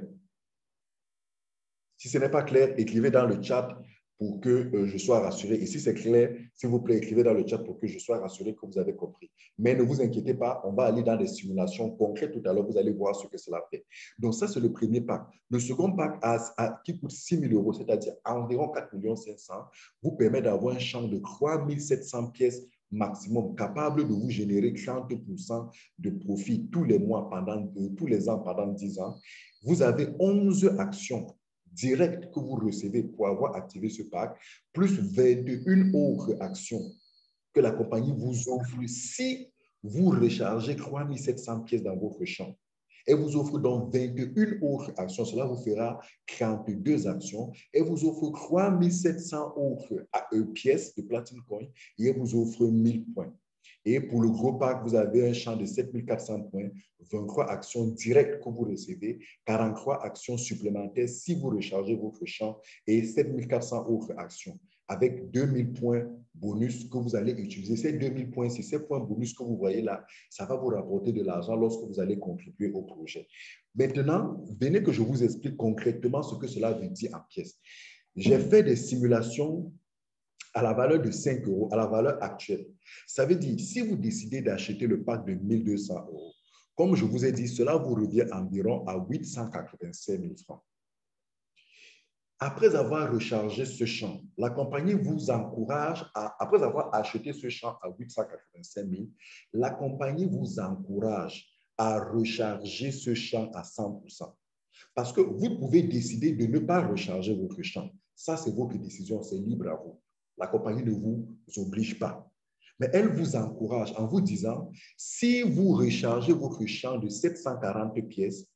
Si ce n'est pas clair, écrivez dans le chat pour que je sois rassuré. Et si c'est clair, s'il vous plaît, écrivez dans le chat pour que je sois rassuré que vous avez compris. Mais ne vous inquiétez pas, on va aller dans des simulations concrètes tout à l'heure. Vous allez voir ce que cela fait. Donc, ça, c'est le premier pack. Le second pack qui coûte 6 000 €, c'est-à-dire environ 4 500 000, vous permet d'avoir un champ de 3 700 pièces maximum, capable de vous générer 30% de profit tous les mois, tous les ans pendant 10 ans. Vous avez 11 actions directes que vous recevez pour avoir activé ce pack, plus 21 autres actions que la compagnie vous offre si vous rechargez 3 700 pièces dans votre champ. Elle vous offre donc 21 autres actions. Cela vous fera 32 actions. Elle vous offre 3 700 autres pièces de Platinum Coin et elle vous offre 1000 points. Et pour le gros pack, vous avez un champ de 7 400 points, 23 actions directes que vous recevez, 43 actions supplémentaires si vous rechargez votre champ et 7 400 autres actions avec 2000 points bonus que vous allez utiliser. Ces 2000 points, c'est ces points bonus que vous voyez là, ça va vous rapporter de l'argent lorsque vous allez contribuer au projet. Maintenant, venez que je vous explique concrètement ce que cela veut dire en pièces. J'ai fait des simulations à la valeur de 5 €, à la valeur actuelle. Ça veut dire, si vous décidez d'acheter le pack de 1200 €, comme je vous ai dit, cela vous revient environ à 885 000 francs. Après avoir rechargé ce champ, la compagnie vous encourage, après avoir acheté ce champ à 885 000, la compagnie vous encourage à recharger ce champ à 100%. Parce que vous pouvez décider de ne pas recharger votre champ. Ça, c'est votre décision, c'est libre à vous. La compagnie ne vous oblige pas. Mais elle vous encourage en vous disant, si vous rechargez votre champ de 740 pièces,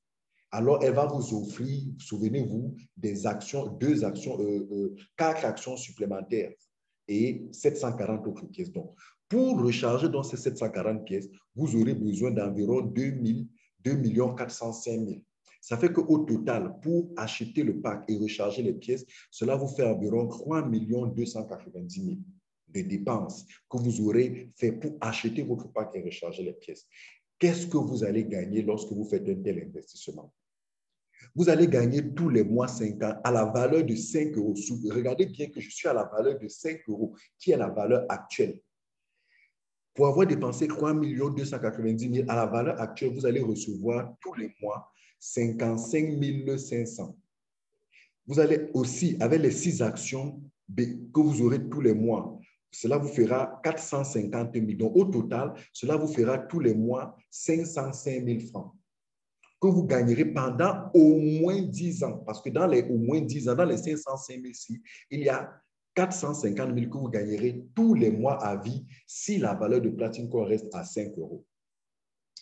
alors elle va vous offrir, souvenez-vous, des actions, quatre actions supplémentaires et 740 autres pièces. Donc, pour recharger dans ces 740 pièces, vous aurez besoin d'environ 2 405 000. Ça fait qu'au total, pour acheter le pack et recharger les pièces, cela vous fait environ 3 290 000 de dépenses que vous aurez fait pour acheter votre pack et recharger les pièces. Qu'est-ce que vous allez gagner lorsque vous faites un tel investissement? Vous allez gagner tous les mois 5 ans à la valeur de 5 euros. Regardez bien que je suis à la valeur de 5 euros, qui est la valeur actuelle. Pour avoir dépensé 3 290 000 à la valeur actuelle, vous allez recevoir tous les mois 55 500. Vous allez aussi, avec les 6 actions que vous aurez tous les mois, cela vous fera 450 000. Donc, au total, cela vous fera tous les mois 505 000 francs que vous gagnerez pendant au moins 10 ans. Parce que dans les au moins 10 ans, dans les 505 000 ici, il y a 450 000 que vous gagnerez tous les mois à vie si la valeur de Platine Core reste à 5 euros.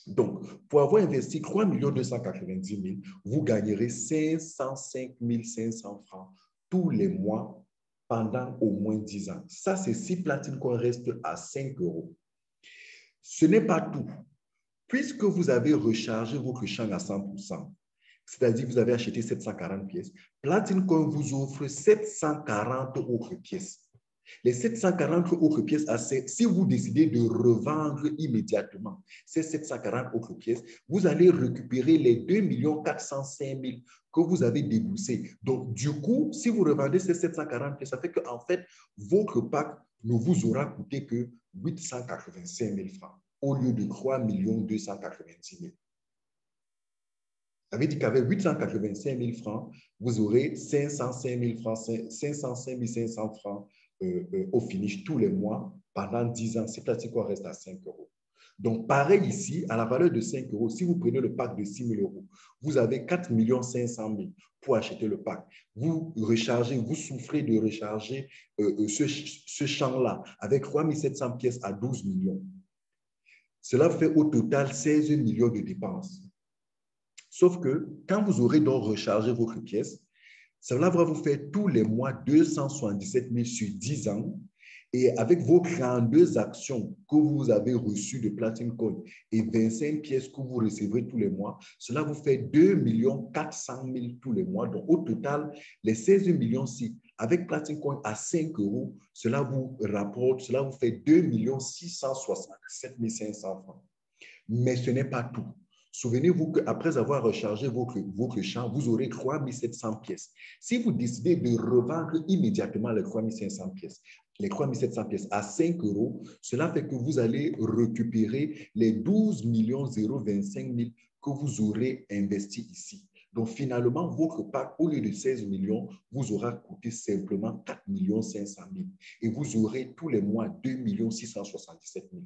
Donc, pour avoir investi 3 290 000, vous gagnerez 505 500 francs tous les mois pendant au moins 10 ans. Ça, c'est si Platine Core reste à 5 euros. Ce n'est pas tout. Puisque vous avez rechargé votre champ à 100%, c'est-à-dire vous avez acheté 740 pièces, Platine Coin vous offre 740 autres pièces. Les 740 autres pièces, si vous décidez de revendre immédiatement ces 740 autres pièces, vous allez récupérer les 2 405 000 que vous avez déboursés. Donc, du coup, si vous revendez ces 740 pièces, ça fait qu'en fait, votre pack ne vous aura coûté que 885 000 francs au lieu de 3 290 000. Ça veut dire qu'avec 885 000 francs, vous aurez 505 000 francs, 505 500 francs au finish tous les mois pendant 10 ans. C'est pratique qu'on reste à 5 euros. Donc, pareil ici, à la valeur de 5 euros, si vous prenez le pack de 6 000 euros, vous avez 4 500 000 pour acheter le pack. Vous rechargez, vous souffrez de recharger ce champ-là avec 3 700 pièces à 12 millions. Cela fait au total 16 millions de dépenses. Sauf que quand vous aurez donc rechargé votre pièce, cela va vous faire tous les mois 277 000 sur 10 ans. Et avec vos 32 actions que vous avez reçues de Platine Coin et 25 pièces que vous recevrez tous les mois, cela vous fait 2 400 000 tous les mois. Donc, au total, les 16 millions-ci, avec Platine Coin à 5 euros, cela vous rapporte, cela vous fait 2 667 500 francs. Mais ce n'est pas tout. Souvenez-vous qu'après avoir rechargé votre champ, vous aurez 3 700 pièces. Si vous décidez de revendre immédiatement les 3 500 pièces, les 3 700 pièces à 5 euros, cela fait que vous allez récupérer les 12 025 000 que vous aurez investis ici. Donc, finalement, votre pack, au lieu de 16 millions, vous aura coûté simplement 4 500 000. Et vous aurez tous les mois 2 677 000.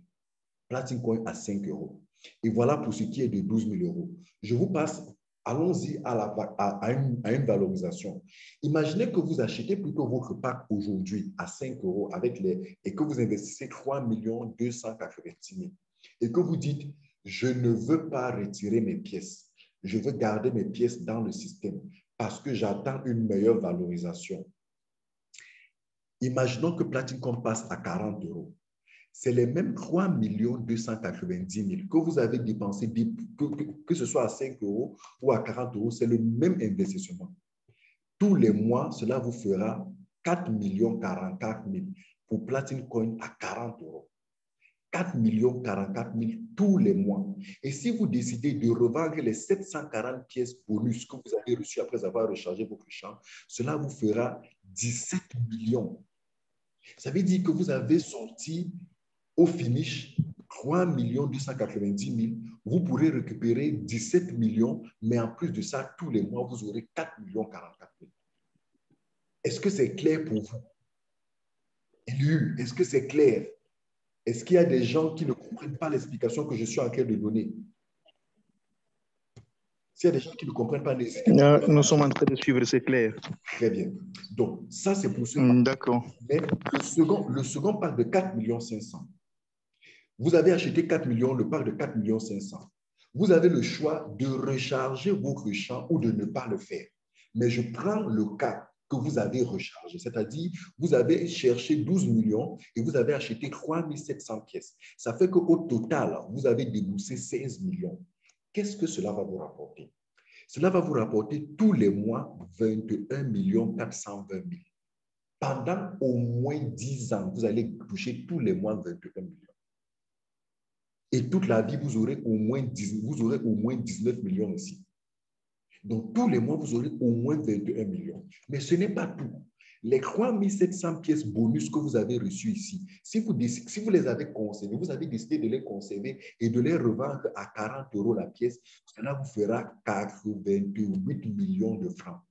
Platine Coin à 5 euros. Et voilà pour ce qui est de 12 000 euros. Je vous passe, allons-y à une valorisation. Imaginez que vous achetez plutôt votre pack aujourd'hui à 5 euros et que vous investissez 3 290 000 et que vous dites, je ne veux pas retirer mes pièces. Je veux garder mes pièces dans le système parce que j'attends une meilleure valorisation. Imaginons que Platine Coin passe à 40 euros. C'est les mêmes 3 290 000 que vous avez dépensé, que ce soit à 5 euros ou à 40 euros, c'est le même investissement. Tous les mois, cela vous fera 4 44 000 pour Platine Coin à 40 euros. 4 44 000 tous les mois. Et si vous décidez de revendre les 740 pièces bonus que vous avez reçues après avoir rechargé votre champ, cela vous fera 17 millions. Ça veut dire que vous avez sorti au finish, 3 290 000, vous pourrez récupérer 17 millions, mais en plus de ça, tous les mois, vous aurez 4 44 000. Est-ce que c'est clair pour vous? Élu, est-ce que c'est clair? Est-ce qu'il y a des gens qui ne comprennent pas l'explication que je suis en train de donner? S'il y a des gens qui ne comprennent pas, n'hésitez pas. Nous sommes en train de suivre, c'est clair. Très bien. Donc, ça, c'est pour ce D'accord. Mais le second parc de 4 500 000. Vous avez acheté 4 millions, le parc de 4 500 000. Vous avez le choix de recharger votre champ ou de ne pas le faire. Mais je prends le cas que vous avez rechargé, c'est-à-dire vous avez cherché 12 millions et vous avez acheté 3 700 pièces. Ça fait qu'au total, vous avez déboursé 16 millions. Qu'est-ce que cela va vous rapporter? Cela va vous rapporter tous les mois 21 420 000. Pendant au moins 10 ans, vous allez toucher tous les mois 21 millions. Et toute la vie, vous aurez au moins 19 millions ici. Donc, tous les mois, vous aurez au moins 21 millions. Mais ce n'est pas tout. Les 3 700 pièces bonus que vous avez reçues ici, si vous les avez conservées, vous avez décidé de les conserver et de les revendre à 40 € la pièce, cela vous fera 88 millions de francs.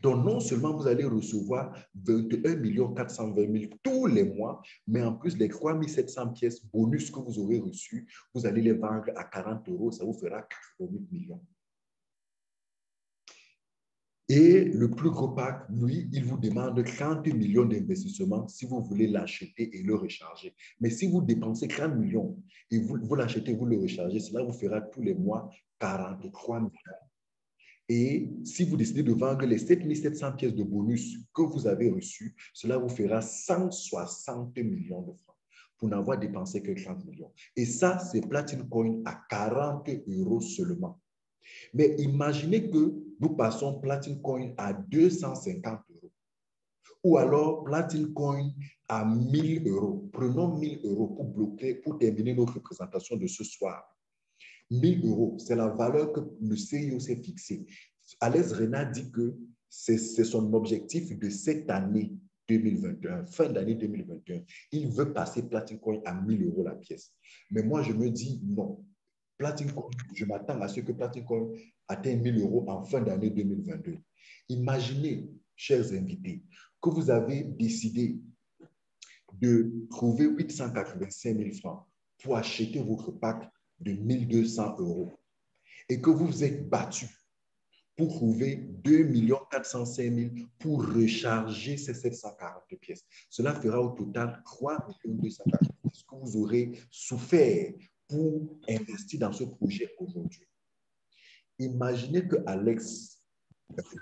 Donc, non seulement vous allez recevoir 21 420 000 tous les mois, mais en plus, les 3 700 pièces bonus que vous aurez reçues, vous allez les vendre à 40 €, ça vous fera 88 millions. Et le plus gros pack, lui, il vous demande 30 millions d'investissement si vous voulez l'acheter et le recharger. Mais si vous dépensez 30 millions et vous l'achetez, vous le rechargez, cela vous fera tous les mois 43 millions. Et si vous décidez de vendre les 7 700 pièces de bonus que vous avez reçues, cela vous fera 160 millions de francs pour n'avoir dépensé que 30 millions. Et ça, c'est Platinum Coin à 40 € seulement. Mais imaginez que nous passons Platinum Coin à 250 €. Ou alors Platinum Coin à 1000 €. Prenons 1000 € pour terminer notre présentation de ce soir. 1000 €, c'est la valeur que le CIO s'est fixée. Alex Renard dit que c'est son objectif de cette année 2021, fin d'année 2021. Il veut passer Platinum Coin à 1000 € la pièce. Mais moi, je me dis non. Platinum Coin, je m'attends à ce que Platinum Coin atteigne 1000 € en fin d'année 2022. Imaginez, chers invités, que vous avez décidé de trouver 885 000 francs pour acheter votre pack de 1200 € et que vous vous êtes battu pour trouver 2 405 000 pour recharger ces 740 pièces. Cela fera au total 3 240 000 que vous aurez souffert pour investir dans ce projet aujourd'hui. Imaginez que Alex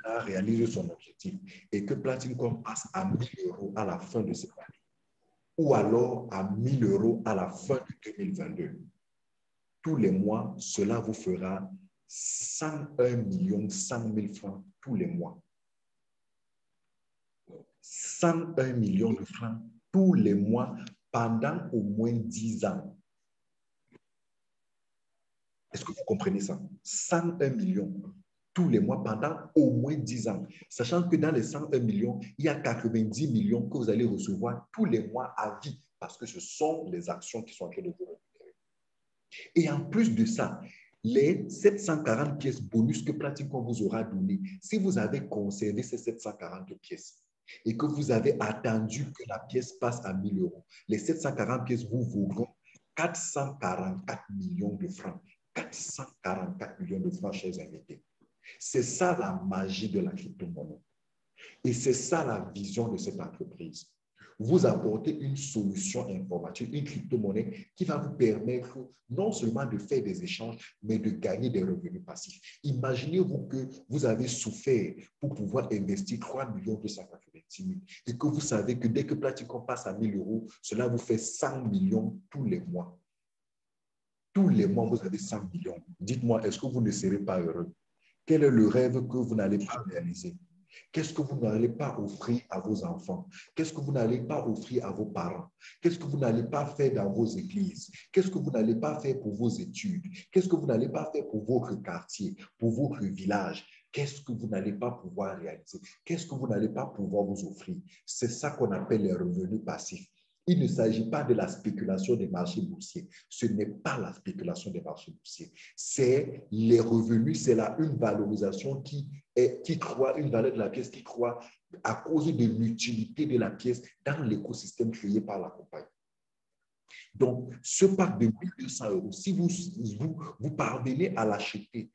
a réalisé son objectif et que Platinum Coin passe à 1000 € à la fin de cette année ou alors à 1000 € à la fin de 2022. Tous les mois, cela vous fera 101 100 000 francs tous les mois. 101 millions de francs tous les mois pendant au moins 10 ans. Est-ce que vous comprenez ça? 101 millions tous les mois pendant au moins 10 ans. Sachant que dans les 101 millions, il y a 90 millions que vous allez recevoir tous les mois à vie parce que ce sont les actions qui sont en train de vous récupérer. Et en plus de ça, les 740 pièces bonus que Platinum Coin vous aura donné, si vous avez conservé ces 740 pièces et que vous avez attendu que la pièce passe à 1000 €, les 740 pièces vous vaudront 444 millions de francs. 444 millions de francs, chers invités. C'est ça la magie de la crypto-monnaie. Et c'est ça la vision de cette entreprise. Vous apportez une solution informatique, une crypto-monnaie qui va vous permettre non seulement de faire des échanges, mais de gagner des revenus passifs. Imaginez-vous que vous avez souffert pour pouvoir investir 3 290 000 et que vous savez que dès que Platinum Coin passe à 1000 €, cela vous fait 100 millions tous les mois. Tous les mois, vous avez 100 millions. Dites-moi, est-ce que vous ne serez pas heureux? Quel est le rêve que vous n'allez pas réaliser? Qu'est-ce que vous n'allez pas offrir à vos enfants? Qu'est-ce que vous n'allez pas offrir à vos parents? Qu'est-ce que vous n'allez pas faire dans vos églises? Qu'est-ce que vous n'allez pas faire pour vos études? Qu'est-ce que vous n'allez pas faire pour votre quartier, pour votre village? Qu'est-ce que vous n'allez pas pouvoir réaliser? Qu'est-ce que vous n'allez pas pouvoir vous offrir? C'est ça qu'on appelle les revenus passifs. Il ne s'agit pas de la spéculation des marchés boursiers. Ce n'est pas la spéculation des marchés boursiers. C'est les revenus, c'est là une valorisation qui croît, une valeur de la pièce qui croît à cause de l'utilité de la pièce dans l'écosystème créé par la compagnie. Donc, ce pack de 1200 €, si vous parvenez à l'acheter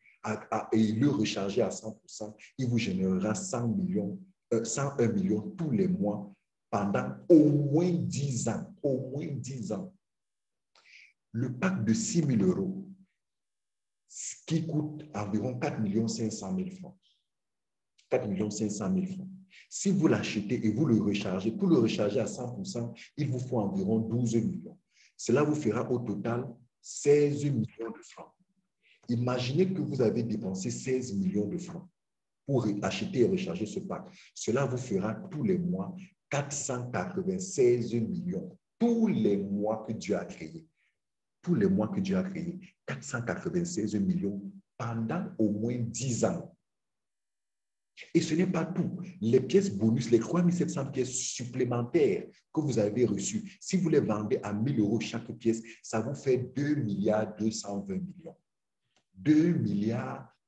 et le recharger à 100%, il vous générera 101 millions tous les mois pendant au moins 10 ans. Au moins 10 ans. Le pack de 6 000 € qui coûte environ 4 500 000 francs. 4 500 000 francs. Si vous l'achetez et vous le rechargez, pour le recharger à 100%, il vous faut environ 12 millions. Cela vous fera au total 16 millions de francs. Imaginez que vous avez dépensé 16 millions de francs pour acheter et recharger ce pack. Cela vous fera tous les mois 496 millions. Tous les mois que Dieu a créé. Tous les mois que Dieu a créé. 496 millions pendant au moins 10 ans. Et ce n'est pas tout. Les pièces bonus, les 3700 pièces supplémentaires que vous avez reçues, si vous les vendez à 1 000 € chaque pièce, ça vous fait 2 220 millions. 2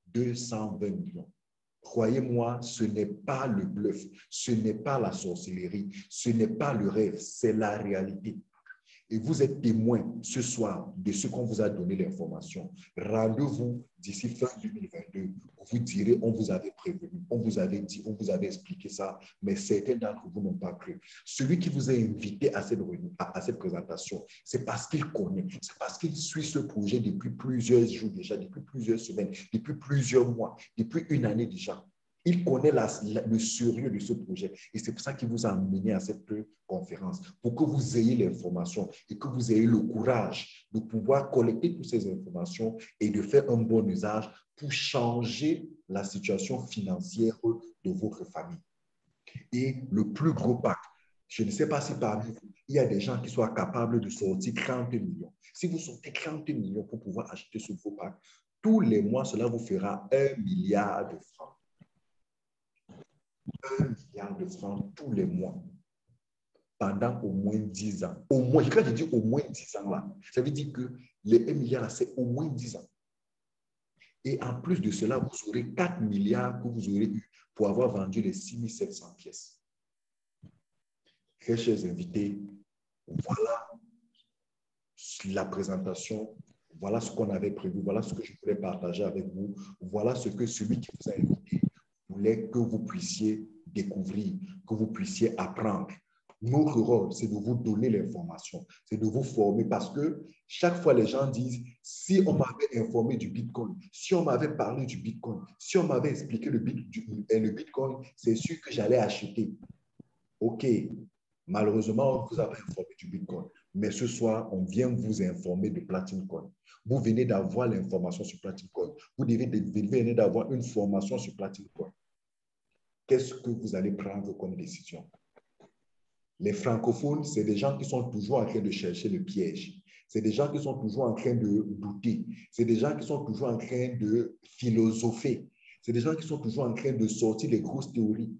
220 millions. Croyez-moi, ce n'est pas le bluff, ce n'est pas la sorcellerie, ce n'est pas le rêve, c'est la réalité. Et vous êtes témoin ce soir de ce qu'on vous a donné l'information. Rendez-vous d'ici fin 2022. Vous direz, on vous avait prévenu, on vous avait dit, on vous avait expliqué ça, mais certains d'entre vous n'ont pas cru. Celui qui vous a invité à cette présentation, c'est parce qu'il connaît, c'est parce qu'il suit ce projet depuis plusieurs jours déjà, depuis plusieurs semaines, depuis plusieurs mois, depuis une année déjà. Il connaît le sérieux de ce projet et c'est pour ça qu'il vous a amené à cette conférence, pour que vous ayez l'information et que vous ayez le courage de pouvoir collecter toutes ces informations et de faire un bon usage pour changer la situation financière de votre famille. Et le plus gros pack, je ne sais pas si parmi vous, il y a des gens qui soient capables de sortir 30 millions. Si vous sortez 30 millions pour pouvoir acheter ce gros pack, tous les mois, cela vous fera 1 milliard de francs. 1 milliard de francs tous les mois pendant au moins 10 ans. Au moins, quand je dis au moins 10 ans là, ça veut dire que les 1 milliard, c'est au moins 10 ans. Et en plus de cela, vous aurez 4 milliards que vous aurez eu pour avoir vendu les 6 700 pièces. Très chers invités, voilà la présentation, voilà ce qu'on avait prévu, voilà ce que je voulais partager avec vous, voilà ce que celui qui vous a invité voulait que vous puissiez découvrir, que vous puissiez apprendre. Notre rôle, c'est de vous donner l'information, c'est de vous former parce que chaque fois, les gens disent, si on m'avait informé du Bitcoin, si on m'avait parlé du Bitcoin, si on m'avait expliqué le Bitcoin, c'est sûr que j'allais acheter. OK, malheureusement, on vous avait informé du Bitcoin. Mais ce soir, on vient vous informer de PlatinCoin. Vous venez d'avoir l'information sur PlatinCoin. Vous venez d'avoir une formation sur PlatinCoin. Qu'est-ce que vous allez prendre comme décision? Les francophones, c'est des gens qui sont toujours en train de chercher le piège. C'est des gens qui sont toujours en train de douter. C'est des gens qui sont toujours en train de philosopher. C'est des gens qui sont toujours en train de sortir les grosses théories.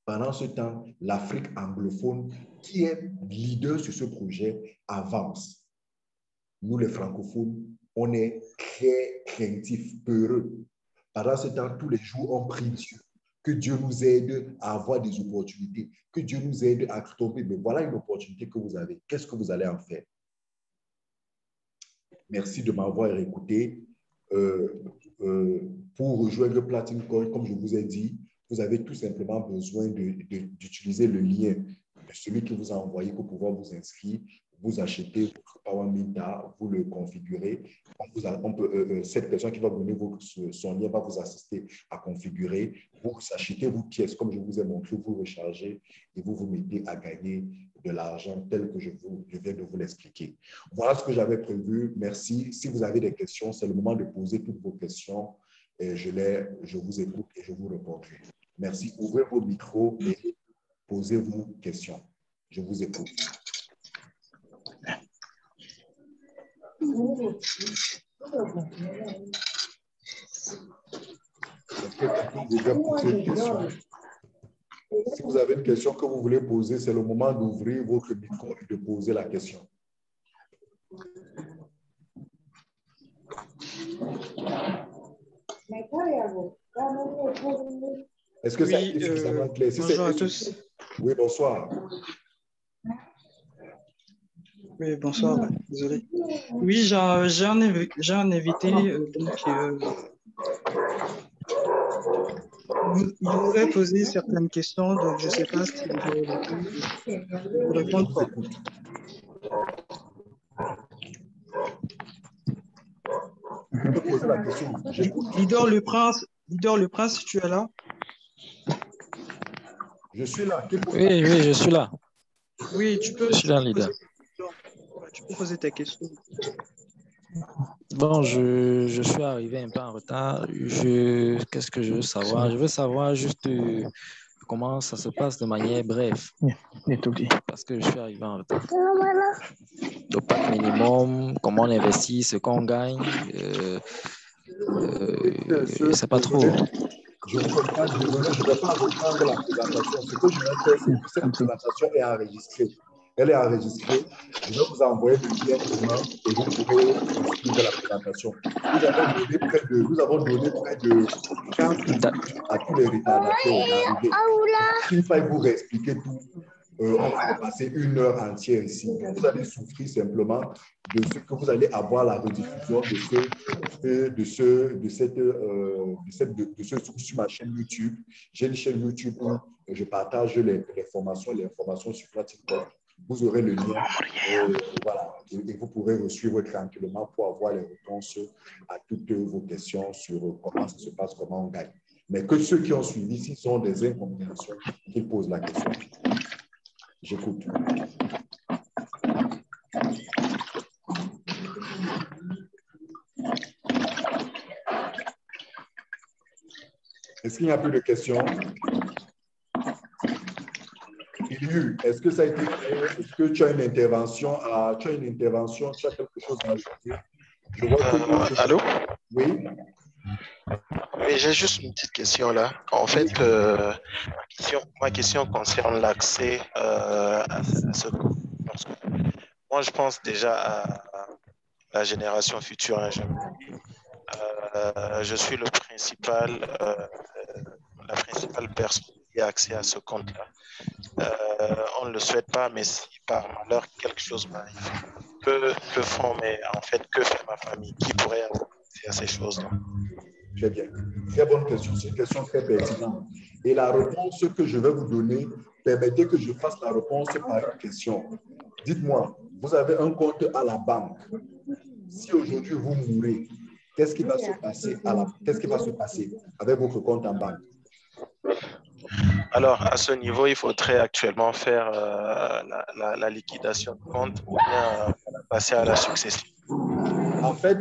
Pendant ce temps, l'Afrique anglophone, qui est leader sur ce projet, avance. Nous, les francophones, on est très craintifs, peureux. Pendant ce temps, tous les jours, on prie Dieu. Que Dieu nous aide à avoir des opportunités. Que Dieu nous aide à tomber. Mais voilà une opportunité que vous avez. Qu'est-ce que vous allez en faire? Merci de m'avoir écouté. Pour rejoindre PlatinCoin, comme je vous ai dit, vous avez tout simplement besoin d'utiliser le lien de celui qui vous a envoyé pour pouvoir vous inscrire. Vous achetez votre PowerMinta, vous le configurez. Cette personne qui va donner son lien va vous assister à configurer. Vous achetez vos pièces, comme je vous ai montré, vous rechargez et vous vous mettez à gagner de l'argent tel que je viens de vous l'expliquer. Voilà ce que j'avais prévu. Merci. Si vous avez des questions, c'est le moment de poser toutes vos questions. Et je vous écoute et je vous répondrai. Merci. Ouvrez vos micros et posez vos questions. Je vous écoute. Est-ce que quelqu'un voudrait poser une question? Si vous avez une question que vous voulez poser, c'est le moment d'ouvrir votre micro et de poser la question. Est-ce que ça a Oui, été suffisamment clair? Si bonjour à c'était tous. Oui, bonsoir. Oui, bonsoir, désolé. Oui, j'ai un invité, il voudrait poser certaines questions, donc je ne sais pas si vous aurez le temps de Je répondre. vous écoute. Vous me posez la question. J'écoute. Leader Le Prince, tu es là? Je suis là. Oui, oui, je suis là. Oui, tu peux Je suis là, leader. poser tes questions. Bon, je suis arrivé un peu en retard. Qu'est-ce que je veux savoir? Je veux savoir juste comment ça se passe de manière brève. Parce que je suis arrivé en retard. Le pack minimum, comment on investit, ce qu'on gagne. C'est pas trop. Je vous comprends, désolé, je ne vais pas reprendre la présentation. Ce que je vais faire, c'est que cette présentation est enregistrée. Elle est enregistrée. Je vais vous envoyer le lien demain et vous pourrez suivre la présentation. Nous avons donné près de 15 minutes à tous les retardataires d'arriver. S'il faille vous réexpliquer tout, on va passer 1 heure entière ici. Vous allez souffrir simplement de ce que vous allez avoir la rediffusion sur ma chaîne YouTube. J'ai une chaîne YouTube où je partage les formations sur Platinum. Vous aurez le lien, voilà, et vous pourrez le suivre tranquillement pour avoir les réponses à toutes vos questions sur comment ça se passe, comment on gagne. Mais que ceux qui ont suivi, s'ils ont des incompréhensions, qu'ils posent la question. J'écoute. Est-ce qu'il n'y a plus de questions? Est-ce que ça a été clair? Est-ce que tu as une intervention? Tu as quelque chose à ajouter? Je vois que... Allô? Oui. Oui, j'ai juste une petite question là. En fait, ma question concerne l'accès à ce cours. Moi, je pense déjà à la génération future, hein. Je suis la principale personne qui a accès à ce compte-là. On ne le souhaite pas, mais si par malheur quelque chose m'arrive, que fait ma famille? Qui pourrait avoir accès à ces choses-là? Très bien. Très bonne question. C'est une question très pertinente. Et la réponse que je vais vous donner, permettez que je fasse la réponse par une question. Dites-moi, vous avez un compte à la banque. Si aujourd'hui vous mourrez, qu'est-ce qui va se passer avec votre compte en banque? Alors, à ce niveau, il faudrait actuellement faire la liquidation de compte ou bien passer à la succession. En fait,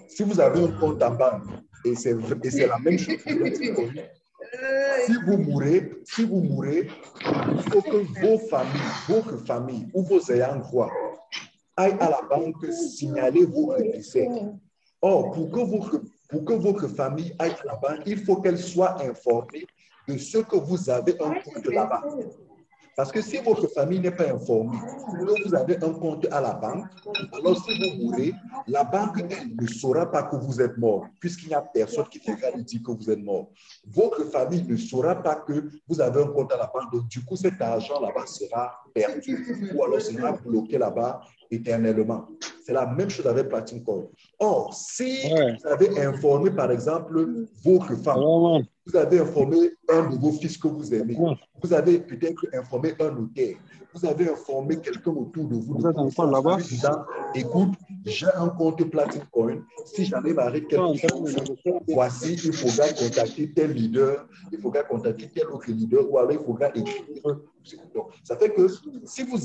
si vous avez un compte en banque, et c'est la même chose pour vous, si vous mourez, il faut que votre famille ou vos ayants droit aillent à la banque signaler votre décès. Or, pour que votre famille aille à la banque, il faut qu'elle soit informée de ce que vous avez un compte là-bas. Parce que si votre famille n'est pas informée que vous avez un compte à la banque, alors si vous mourrez, la banque elle, ne saura pas que vous êtes mort, puisqu'il n'y a personne qui viendra lui dire que vous êtes mort. Votre famille ne saura pas que vous avez un compte à la banque, donc du coup, cet argent là-bas sera perdu ou alors sera bloqué là-bas éternellement. C'est la même chose avec Platinum Code. Or, si vous avez informé, par exemple, votre femme, vous avez informé un de vos fils que vous aimez, vous avez peut-être informé un notaire, vous avez informé quelqu'un autour de vous, disant, écoute, j'ai un compte Platinum Coin, si j'en ai marre quelque chose, voici, il faudra contacter tel leader, il faudra contacter tel autre leader, ou alors il faudra écrire. Donc, ça fait que si vous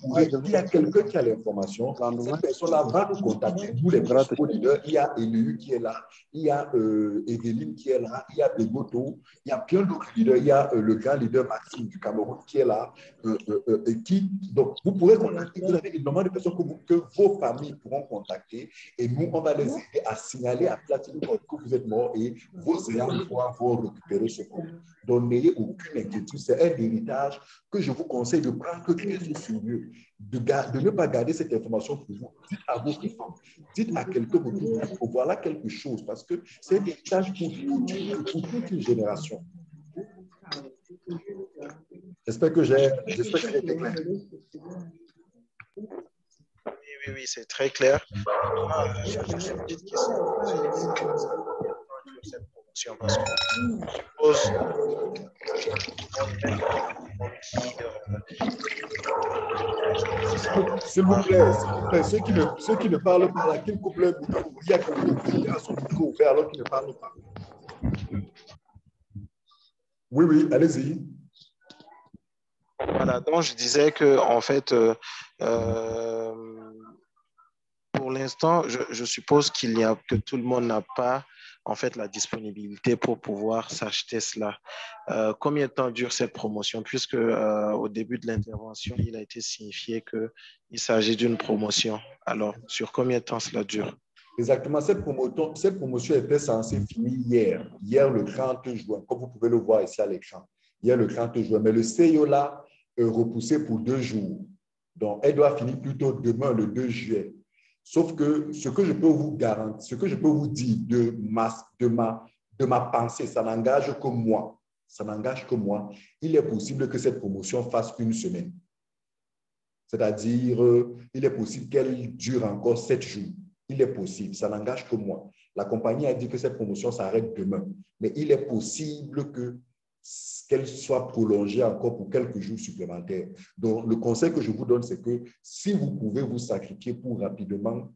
mourrez, il y a quelqu'un qui a l'information, cette personne-là va nous contacter, nous les principaux leaders, il y a Élu qui est là, il y a Evelyne qui est là, il y a Begoto, il y a plein d'autres leaders, il y a le grand leader Maxime du Cameroun qui est là, donc vous pourrez contacter, vous avez énormément de personnes que vos familles pourront contacter et nous, on va les aider à signaler à Platinum que vous êtes mort et vos ayants droit vont récupérer ce compte. Donc, n'ayez aucune inquiétude, c'est un héritage que je vous conseille de prendre très au sérieux, de ne pas garder cette information pour vous. Dites à votre femme, dites à quelqu'un autour de vous, voilà quelque chose, parce que c'est un héritage pour toute une génération. J'espère que j'ai été clair. Oui, c'est très clair. J'ai juste une petite question. Cette promotion parce que je suppose s'il vous plaît, ceux qui ne parlent pas là, qu'ils coupent leur micro. Il y a quelqu'un qui a son micro ouvert alors qu'il ne parle pas. Oui, allez-y. Voilà, donc je disais que en fait, pour l'instant, je suppose que tout le monde n'a pas en fait la disponibilité pour pouvoir s'acheter cela. Combien de temps dure cette promotion? Puisque au début de l'intervention, il a été signifié qu'il s'agit d'une promotion. Alors, sur combien de temps cela dure? Exactement, cette promotion était censée finir hier le 30 juin, comme vous pouvez le voir ici à l'écran. Hier le 30 juin, mais le CIO l'a repoussé pour 2 jours. Donc, elle doit finir plutôt demain, le 2 juillet. Sauf que ce que je peux vous garantir, ce que je peux vous dire de ma pensée, ça n'engage que moi. Ça n'engage que moi. Il est possible que cette promotion fasse 1 semaine. C'est-à-dire, il est possible qu'elle dure encore 7 jours. Il est possible, ça n'engage que moi. La compagnie a dit que cette promotion s'arrête demain, mais il est possible qu'elle soit prolongée encore pour quelques jours supplémentaires. Donc, le conseil que je vous donne, c'est que si vous pouvez vous sacrifier pour rapidement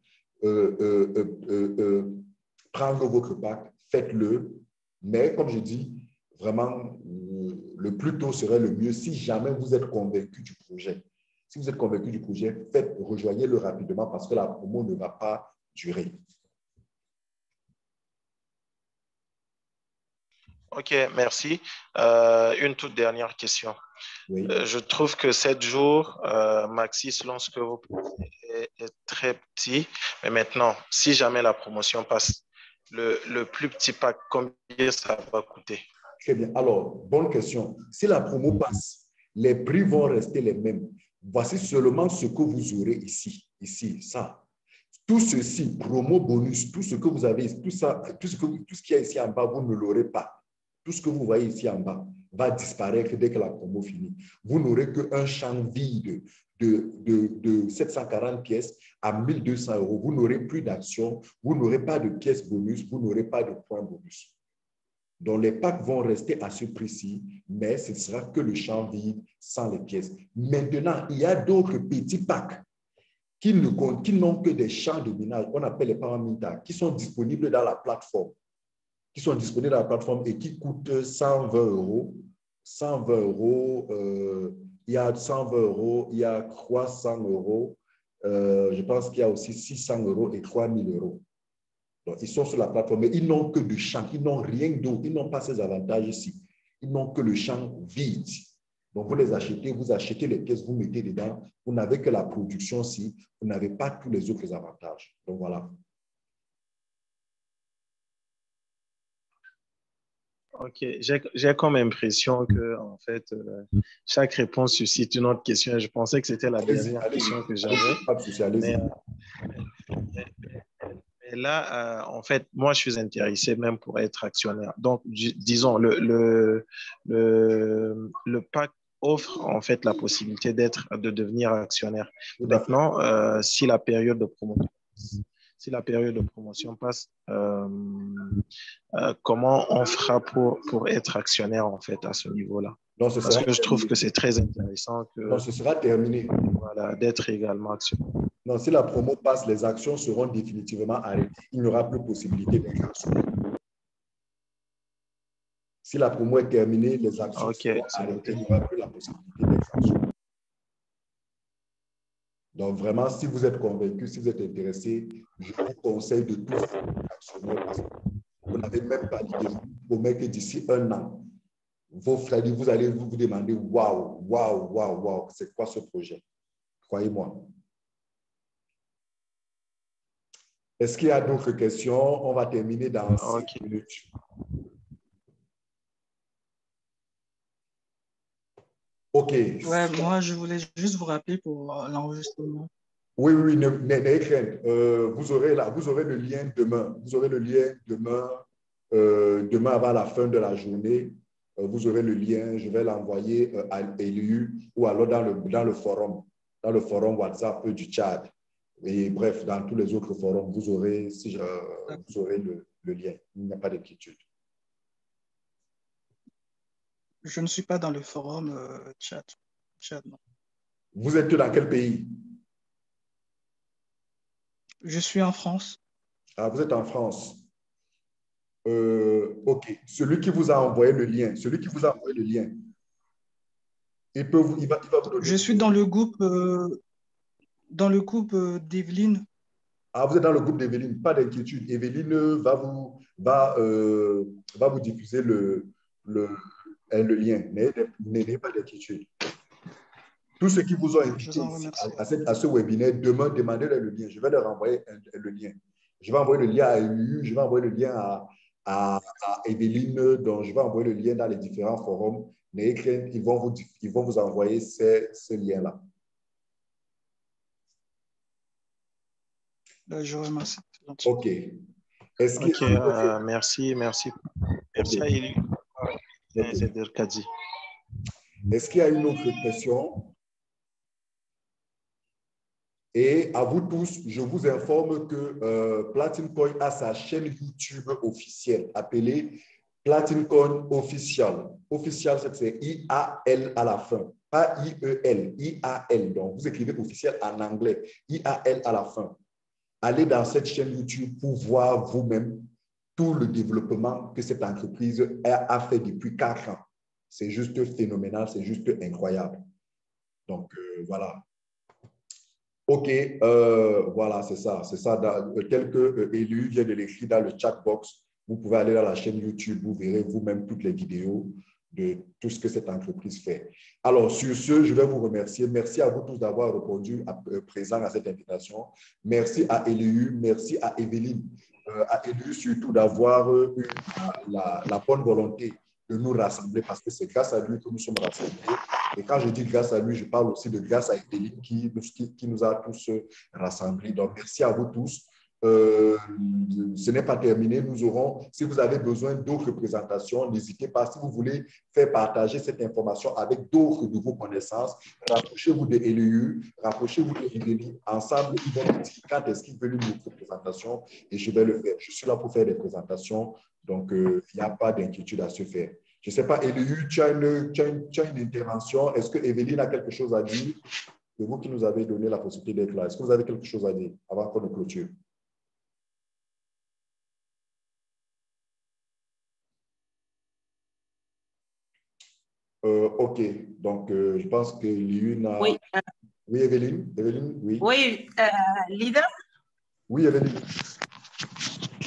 prendre votre pack, faites-le. Mais comme je dis, vraiment, le plus tôt serait le mieux si jamais vous êtes convaincu du projet. Si vous êtes convaincu du projet, rejoignez-le rapidement parce que la promo ne va pas durer. Ok, merci. Une toute dernière question. Oui. Je trouve que 7 jours, maxi, selon ce que vous proposez, est très petit. Mais maintenant, si jamais la promotion passe, le plus petit pack, combien ça va coûter? Très bien. Alors, bonne question. Si la promo passe, les prix vont rester les mêmes. Voici seulement ce que vous aurez ici, ça. Tout ceci, promo, bonus, tout ce que vous avez, tout ce qu'il y a ici en bas, vous ne l'aurez pas. Tout ce que vous voyez ici en bas va disparaître dès que la promo finit. Vous n'aurez qu'un champ vide de 740 pièces à 1 200 euros. Vous n'aurez plus d'actions, vous n'aurez pas de pièces bonus, vous n'aurez pas de points bonus. Donc, les packs vont rester à ce prix-ci, mais ce ne sera que le champ vide sans les pièces. Maintenant, il y a d'autres petits packs qui n'ont que des champs de minage, on appelle les paraminta, qui sont disponibles dans la plateforme. Et qui coûtent 120 euros. 120 euros, il y a 120 euros, il y a 300 euros, je pense qu'il y a aussi 600 euros et 3000 euros. Donc, ils sont sur la plateforme, mais ils n'ont que du champ, ils n'ont rien d'autre, ils n'ont pas ces avantages-ci. Ils n'ont que le champ vide. Donc, vous les achetez, vous achetez les pièces, vous mettez dedans, vous n'avez que la production-ci, vous n'avez pas tous les autres avantages. Donc, voilà. Ok, j'ai comme impression que, en fait, chaque réponse suscite une autre question. Je pensais que c'était la dernière question que j'avais. Mais là, en fait, moi, je suis intéressé même pour être actionnaire. Donc, disons, le pack offre en fait la possibilité de devenir actionnaire. Maintenant, si la période de promotion passe, comment on fera pour être actionnaire en fait à ce niveau-là? Parce que je trouve que c'est très intéressant ce sera terminé. Voilà, d'être également actionnaire. Non, si la promo passe, les actions seront définitivement arrêtées. Il n'y aura plus possibilité d'être actionnaire. Si la promo est terminée, les actions seront arrêtées. Il n'y aura plus la possibilité d'être actionnaire. Donc, vraiment, si vous êtes convaincu, si vous êtes intéressé, je vous conseille de tous être actionnaire parce que vous n'avez même pas l'idée. Vous promettez que d'ici 1 an, vos frères, vous allez vous demander waouh, c'est quoi ce projet? Croyez-moi. Est-ce qu'il y a d'autres questions? On va terminer dans 5 minutes. OK. Ouais, moi, je voulais juste vous rappeler pour l'enregistrement. Oui, n'ayez crainte. Vous aurez le lien demain. Vous aurez le lien demain avant la fin de la journée. vous aurez le lien, je vais l'envoyer à Eliu ou alors dans le forum WhatsApp du Tchad. Et bref, dans tous les autres forums, vous aurez le lien. Il n'y a pas d'inquiétude. Je ne suis pas dans le forum Tchad. Non. Vous êtes dans quel pays? Je suis en France. Ah, vous êtes en France. OK. Celui qui vous a envoyé le lien, il va vous donner. Je suis dans le groupe d'Evelyne. Ah, vous êtes dans le groupe d'Evelyne, pas d'inquiétude. Evelyne va vous diffuser le lien. N'ayez pas d'inquiétude. Tous ceux qui vous ont invité à ce webinaire, demain, demandez-leur le lien. Je vais leur envoyer le lien. Je vais envoyer le lien à Elu, je vais envoyer le lien à Evelyne, donc je vais envoyer le lien dans les différents forums. N'ayez crainte, ils vont vous envoyer ce lien-là. Je vous remercie. OK. Merci à Eli. Est-ce qu'il y a une autre question? Et à vous tous, je vous informe que Platine Coin a sa chaîne YouTube officielle appelée Platine Coin Official. Official, c'est I-A-L à la fin, pas I-E-L, I-A-L. Donc, vous écrivez officiel en anglais, I-A-L à la fin. Allez dans cette chaîne YouTube pour voir vous-même tout le développement que cette entreprise a fait depuis 4 ans. C'est juste phénoménal, c'est juste incroyable. Donc, voilà. OK, voilà, c'est ça. C'est ça. Tel que Eliu vient de l'écrire dans le chat box, vous pouvez aller dans la chaîne YouTube, vous verrez vous-même toutes les vidéos de tout ce que cette entreprise fait. Alors, sur ce, je vais vous remercier. Merci à vous tous d'avoir répondu présent à cette invitation. Merci à Eliu, merci à Evelyne, à Eliu surtout d'avoir eu la bonne volonté de nous rassembler parce que c'est grâce à lui que nous sommes rassemblés. Et quand je dis grâce à lui, je parle aussi de grâce à Evelyne qui nous a tous rassemblés. Donc, merci à vous tous. Ce n'est pas terminé. Nous aurons, si vous avez besoin d'autres présentations, n'hésitez pas. Si vous voulez faire partager cette information avec d'autres de vos connaissances, rapprochez-vous de Eliu, rapprochez-vous de Evelyne. Ensemble, ils vont nous dire quand est-ce qu'ils veulent une autre présentation et je vais le faire. Je suis là pour faire des présentations, donc il n'y a pas d'inquiétude à se faire. Je ne sais pas, Eliu, tu as une intervention. Est-ce que Evelyne a quelque chose à dire? C'est vous qui nous avez donné la possibilité d'être là. Est-ce que vous avez quelque chose à dire avant qu'on ne clôture? OK. Donc, je pense que Eliu a… Oui. Oui, Evelyne? Evelyne, oui. Oui, leader? Oui, Evelyne.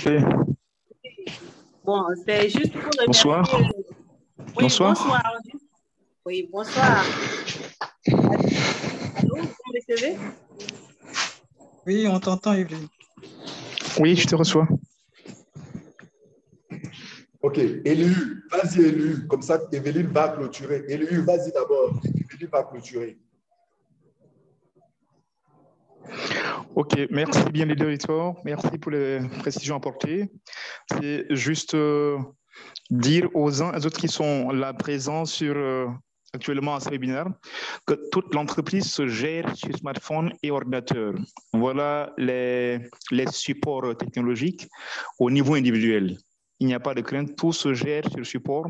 Oui. Bon, c'est juste pour remercier… Bonsoir. Oui, bonsoir. Oui, bonsoir. Allô, vous me recevez? Oui, on t'entend, Evelyne. Oui, je te reçois. OK. Eliu, vas-y, Eliu. Comme ça, Evelyne va clôturer. Eliu, vas-y d'abord. Evelyne va clôturer. OK, merci bien les deux auditeurs. Merci pour les précisions apportées. C'est juste dire aux uns et aux autres qui sont là présents actuellement à ce webinaire que toute l'entreprise se gère sur smartphone et ordinateur. Voilà les supports technologiques au niveau individuel. Il n'y a pas de crainte, tout se gère sur support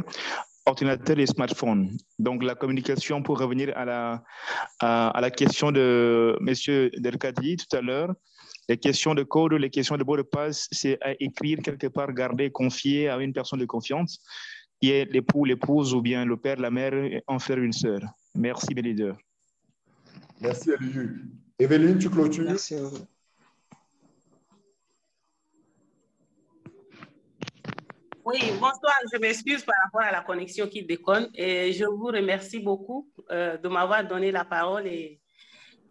ordinateur et smartphone. Donc, la communication, pour revenir à la question de M. Derkadi tout à l'heure, les questions de code, les questions de mot de passe, c'est à écrire quelque part, garder, confier à une personne de confiance, qui est l'époux, l'épouse ou bien le père, la mère, un frère, une sœur. Merci, mes leaders. Merci, Eliu. Evelyne, tu clôtures? Merci à vous. Oui, bonsoir. Je m'excuse par rapport à la connexion qui déconne et je vous remercie beaucoup de m'avoir donné la parole et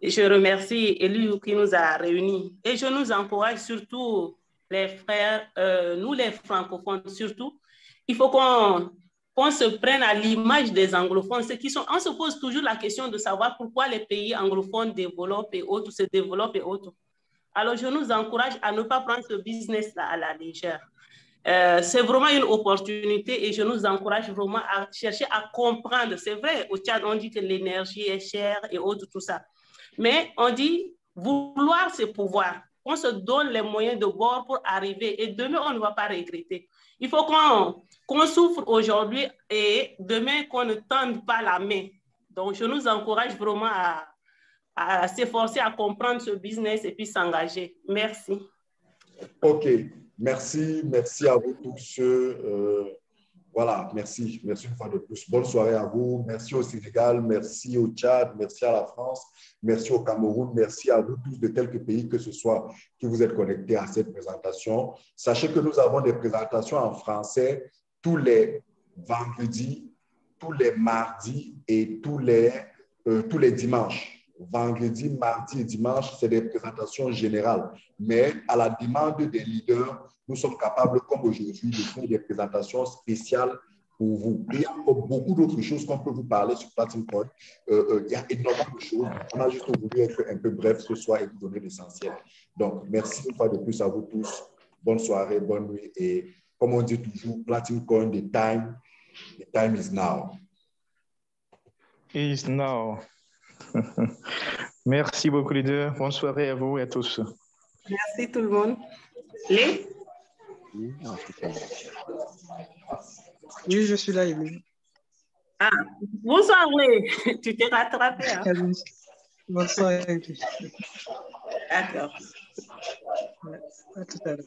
je remercie Eliu qui nous a réunis. Et je nous encourage surtout, les frères, nous les francophones surtout, il faut qu'on se prenne à l'image des anglophones. On se pose toujours la question de savoir pourquoi les pays anglophones développent et autres, se développent et autres. Alors, je nous encourage à ne pas prendre ce business-là à la légère. C'est vraiment une opportunité et je nous encourage vraiment à chercher à comprendre. C'est vrai, au Tchad, on dit que l'énergie est chère et autres, tout ça. Mais on dit, vouloir, c'est pouvoir. On se donne les moyens de bord pour arriver et demain, on ne va pas regretter. Il faut qu'on souffre aujourd'hui et demain, qu'on ne tende pas la main. Donc, je nous encourage vraiment à s'efforcer à comprendre ce business et puis s'engager. Merci. OK. Merci à vous tous. Voilà, merci une fois de plus. Bonne soirée à vous. Merci au Sénégal, merci au Tchad, merci à la France, merci au Cameroun, merci à vous tous de quelques pays que ce soit qui vous êtes connectés à cette présentation. Sachez que nous avons des présentations en français tous les vendredis, tous les mardis et tous les dimanches. Vendredi, mardi et dimanche, c'est des présentations générales. Mais à la demande des leaders, nous sommes capables, comme aujourd'hui, de faire des présentations spéciales pour vous. Et il y a encore beaucoup d'autres choses qu'on peut vous parler sur Platinum Point. Il y a énormément de choses. On a juste voulu être un peu bref ce soir et vous donner l'essentiel. Donc, merci une fois de plus à vous tous. Bonne soirée, bonne nuit. Et comme on dit toujours, Platinum Point, the time is now. Is now. Merci beaucoup les deux. Bonne soirée à vous et à tous. Merci tout le monde. Les? Oui, je suis là, Élie. Ah, bonsoir, oui. Tu t'es rattrapé. Hein? Bonsoir, Élie. D'accord. À tout à l'heure.